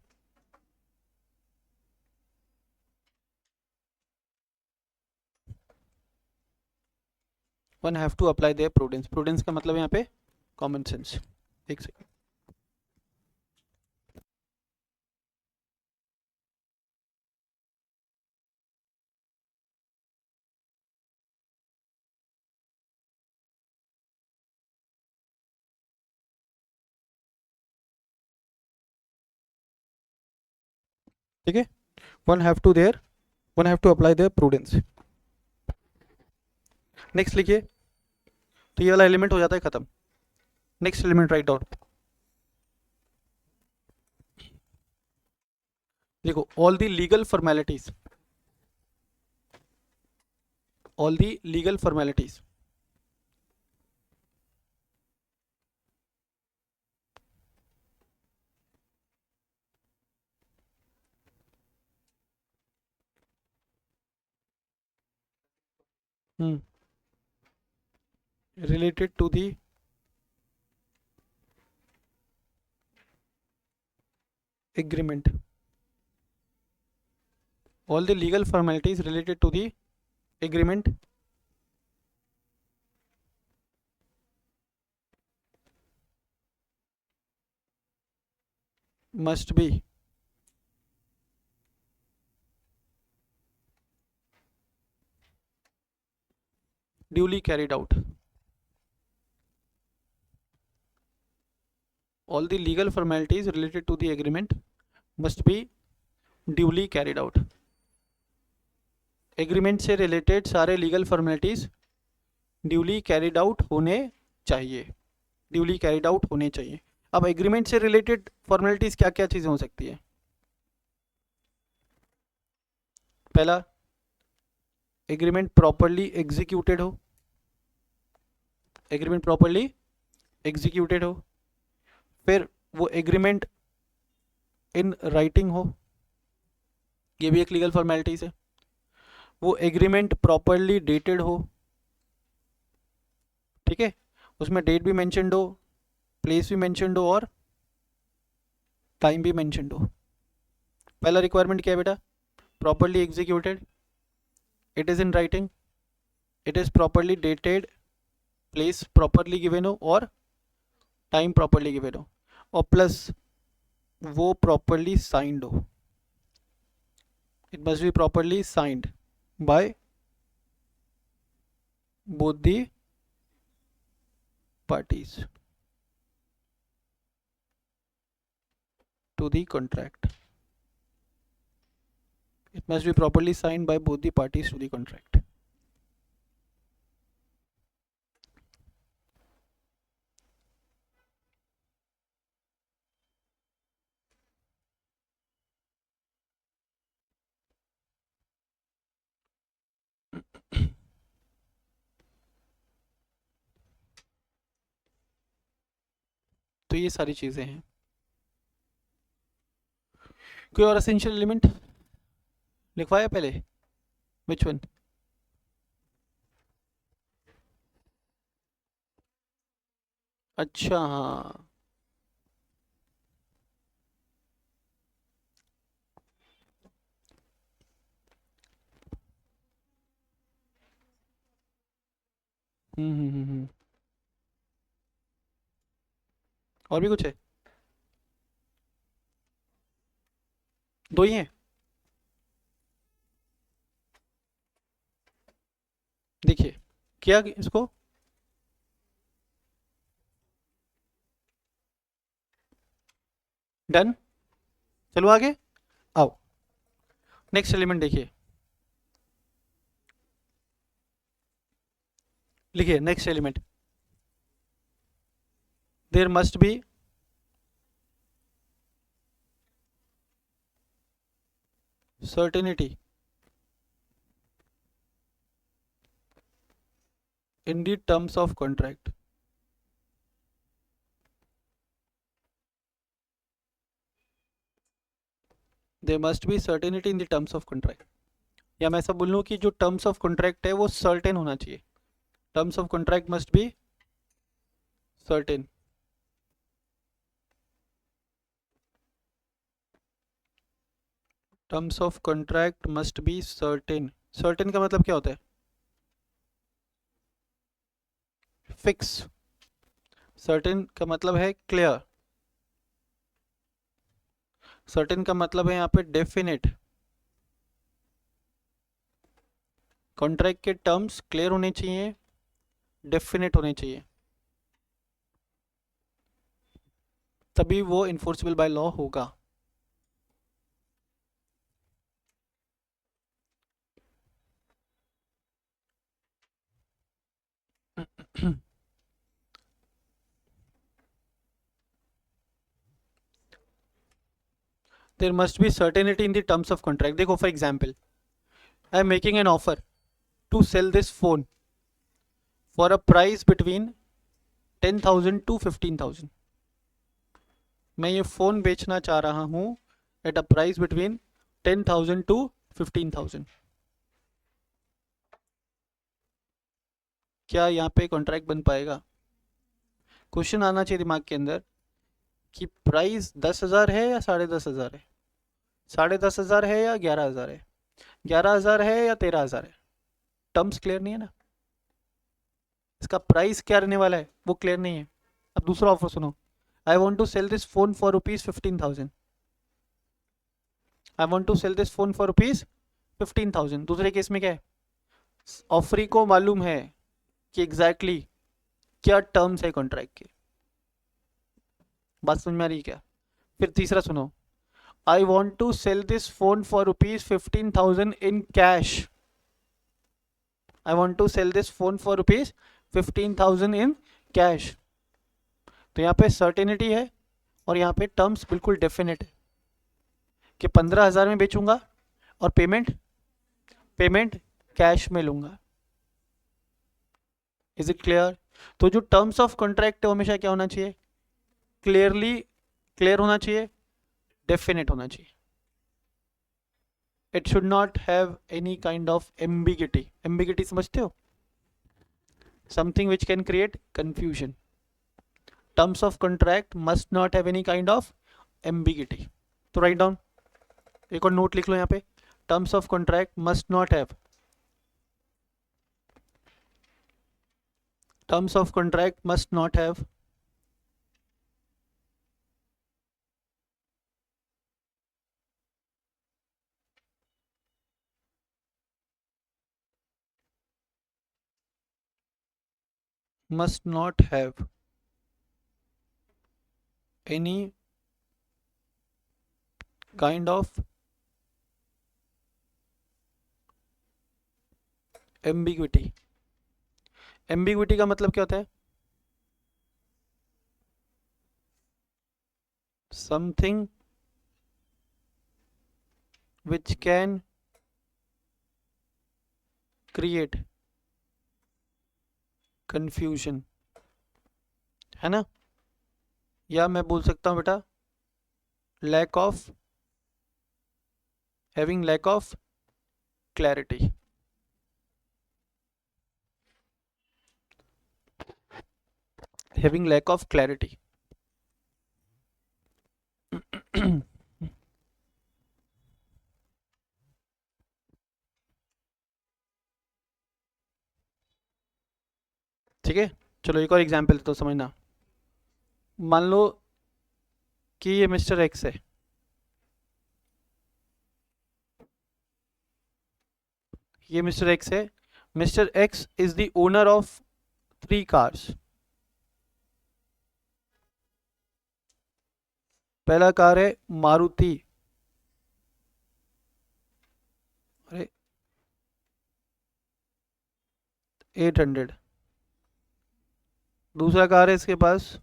one have to apply their prudence. Prudence का मतलब यहाँ पे कॉमन सेंस। एक सेकेंड, ठीक है। One have to apply their prudence. Next लिखिए, तो ये वाला एलिमेंट हो जाता है खत्म। नेक्स्ट एलिमेंट राइट डाउन, देखो all the legal formalities, all the legal formalities related to the agreement, all the legal formalities related to the agreement must be duly carried out. All the legal formalities related to the agreement must be duly carried out. Agreement से related सारे legal formalities duly carried out होने चाहिए, duly carried out होने चाहिए। अब agreement से related formalities क्या क्या चीजें हो सकती है? पहला, एग्रीमेंट प्रॉपरली एग्जीक्यूटेड हो, एग्रीमेंट प्रॉपरली एग्जीक्यूटेड हो। फिर वो एग्रीमेंट इन राइटिंग हो, ये भी एक लीगल फॉर्मेलिटीज है। वो एग्रीमेंट प्रॉपरली डेटेड हो, ठीक है, उसमें डेट भी मेंशन्ड हो, प्लेस भी मेंशन्ड हो और टाइम भी मेंशन्ड हो। पहला रिक्वायरमेंट क्या है बेटा? Properly executed, it is in writing, it is properly dated, place properly given हो और टाइम प्रॉपरली गिवन हो, और प्लस वो प्रॉपरली साइंड हो। It must be properly signed by both the parties to the contract. It must be properly signed by both the parties to the contract. तो ये सारी चीजें हैं। कोई और एसेंशियल एलिमेंट लिखवाया पहले? Which one? अच्छा हाँ, और भी कुछ है? दो ही हैं? देखिए क्या इसको, डन। चलो आगे आओ, नेक्स्ट एलिमेंट देखिए, लिखिए next element, there must be certainty in the terms of contract. There must be certainty in the terms of contract. या मैं ऐसा बोल लूँ कि जो टर्म्स ऑफ कॉन्ट्रैक्ट है वो सर्टेन होना चाहिए। Terms of contract must be certain. Terms of contract must be certain. Certain का मतलब क्या होता है? फिक्स, सर्टेन का मतलब है क्लियर, सर्टेन का मतलब है यहाँ पे डेफिनेट। कॉन्ट्रैक्ट के टर्म्स क्लियर होने चाहिए, डेफिनेट होने चाहिए, तभी वो इन्फोर्सेबल बाय लॉ होगा। There must be certainty in the terms of contract. देखो for example, I am making an offer to sell this phone for a price between 10,000 to 15,000। मैं ये फ़ोन बेचना चाह रहा हूँ at a price between 10,000 to 15,000। क्या यहाँ पे कॉन्ट्रैक्ट बन पाएगा? क्वेश्चन आना चाहिए दिमाग के अंदर कि प्राइस 10,000 है या 10,500 है, 10,500 है या 11,000 है, 11,000 है या 13,000 है। टर्म्स क्लियर नहीं है ना, इसका प्राइस क्या रहने वाला है वो क्लियर नहीं है। अब दूसरा ऑफर सुनो, I want to sell this phone for ₹15,000। I want to sell this phone for ₹15,000। दूसरे केस में क्या है, ऑफरी को मालूम है कि एग्जैक्टली क्या टर्म्स है कॉन्ट्रैक्ट के। बात समझ में आ रही है क्या? फिर तीसरा सुनो, I want to sell this phone for ₹15,000 in cash. I want to sell this phone for ₹15,000 in cash. तो यहाँ पे सर्टेनिटी है और यहाँ पे टर्म्स बिल्कुल डेफिनेट है कि 15,000 में बेचूंगा और पेमेंट कैश में लूंगा। Is it clear? तो जो टर्म्स ऑफ कॉन्ट्रैक्ट है हमेशा क्या होना चाहिए, क्लियर होना चाहिए, डेफिनेट होना चाहिए। It should not have any kind of ambiguity. Ambiguity समझते हो? Something which can create confusion. Terms of contract must not have any kind of ambiguity. तो राइट डाउन, एक और नोट लिख लो यहाँ पे, terms of contract must not have, terms of contract must not have any kind of ambiguity। ambiguity का मतलब क्या होता है? something which can create confusion, है ना? या मैं बोल सकता हूँ बेटा lack of clarity। having lack of clarity। ठीक है, चलो एक और एग्जाम्पल तो समझना। मान लो कि ये मिस्टर एक्स है, ये मिस्टर एक्स है। Mister x is the owner of 3 cars. पहला कार है मारुति, अरे 800। दूसरा कार है इसके पास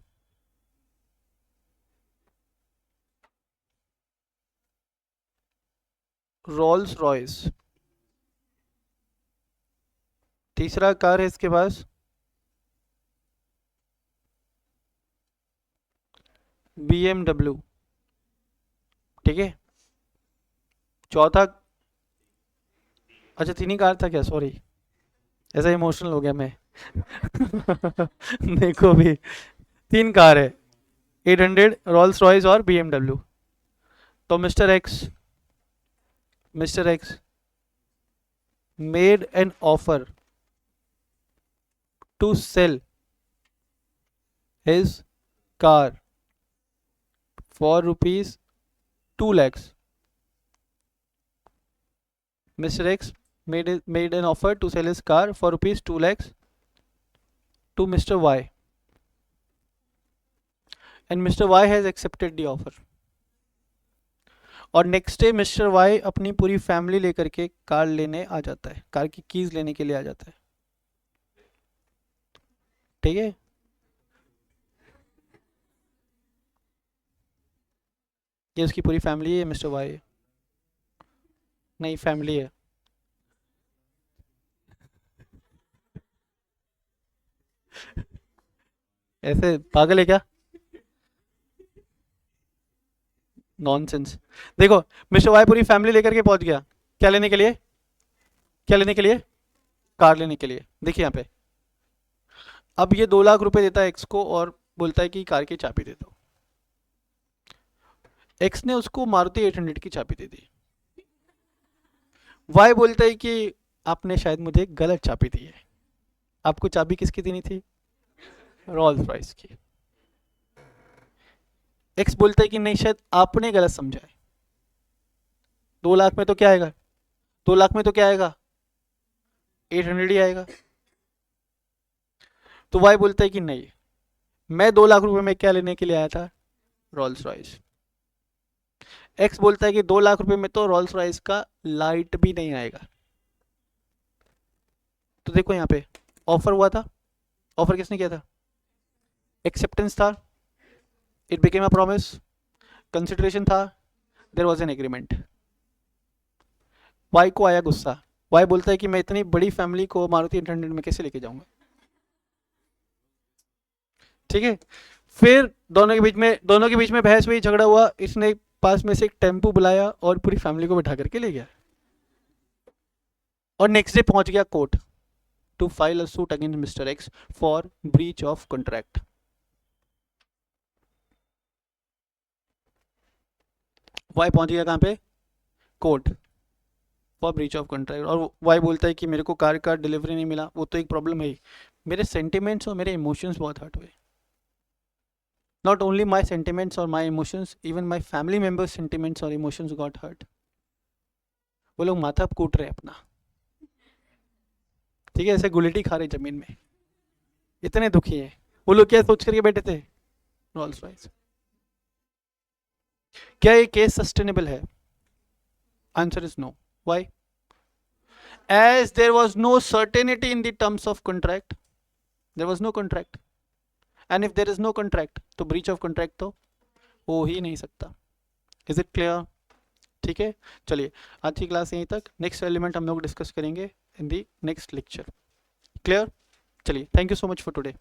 रोल्स रॉयस। तीसरा कार है इसके पास BMW। ठीक है, चौथा, अच्छा 3 ही कार था क्या, सॉरी ऐसा इमोशनल हो गया मैं। देखो भी 3 कार है, 800, रोल्स रॉयस और BMW। तो mister X made an offer to sell his car for rupees 2 lakhs. Mr. X made an offer to sell his car for rupees 2 lakhs to Mr. Y, and Mr. Y has accepted the offer. और next day mister Y अपनी पूरी family लेकर के car लेने आ जाता है, car की keys लेने के लिए आ जाता है, ठीक है। ये उसकी पूरी फैमिली है, मिस्टर वाई है, नहीं फैमिली है। ऐसे पागल है क्या? नॉनसेंस। देखो मिस्टर वाई पूरी फैमिली लेकर के पहुंच गया, क्या लेने के लिए? क्या लेने के लिए? कार लेने के लिए। देखिए यहाँ पे, अब ये 2 लाख रुपए देता है एक्स को और बोलता है कि कार की चाबी दे दो। एक्स ने उसको मारुति 800 की चाबी दे दी। वाई बोलता है कि आपने शायद मुझे गलत चाबी दी है, आपको चाबी किसकी देनी थी? रोल्स रॉयस की। एक्स बोलता है कि नहीं, शायद आपने गलत समझा है। 2 लाख में तो क्या आएगा? 2 लाख में तो क्या आएगा? 800 ही आएगा। तो वाई बोलता है कि नहीं, मैं 2 लाख रुपए में क्या लेने के लिए आया था? Rolls Royce. एक्स बोलता है कि 2 लाख रुपए में तो रोल्स रॉयस का लाइट भी नहीं आएगा। तो देखो यहाँ पे ऑफर हुआ था, ऑफर किसने किया था? एक्सेप्टेंस था, it became a promise, consideration था, there was an agreement. Y को आया गुस्सा, वाई बोलता है कि मैं इतनी बड़ी फैमिली को मारुति 800 में कैसे लेके जाऊंगा, ठीक है। फिर दोनों के बीच में बहस हुई, झगड़ा हुआ, इसने पास में से एक टेम्पो बुलाया और पूरी फैमिली को बिठा करके ले गया, और नेक्स्ट डे पहुंच गया court to file a suit against mister X for breach of contract. Y पहुंच गया कहां पे? Court for breach of contract. और वाई बोलता है कि मेरे को कार का डिलीवरी नहीं मिला, वो तो एक प्रॉब्लम है ही, मेरे सेंटिमेंट्स और मेरे इमोशंस बहुत हर्ट हुए। नॉट ओनली माई सेंटिमेंट्स और my emotions, even my family members sentiments और इमोशंस गॉट हर्ट। वो लोग माथा कूट रहे अपना, ठीक है, ऐसे गुलेटी खा रहे जमीन में, इतने दुखी है। वो लोग क्या सोच करके बैठे थे? Rolls Royce. क्या ये केस सस्टेनेबल है? Answer is no. Why? As there was no certainty in the terms of contract, there was no contract, and if there is no contract तो ब्रीच ऑफ कॉन्ट्रैक्ट तो हो ही नहीं सकता। Is it clear? ठीक है, चलिए आज की क्लास यहीं तक, नेक्स्ट एलिमेंट हम लोग डिस्कस करेंगे इन दी नेक्स्ट लेक्चर। क्लियर? चलिए, thank you so much for today.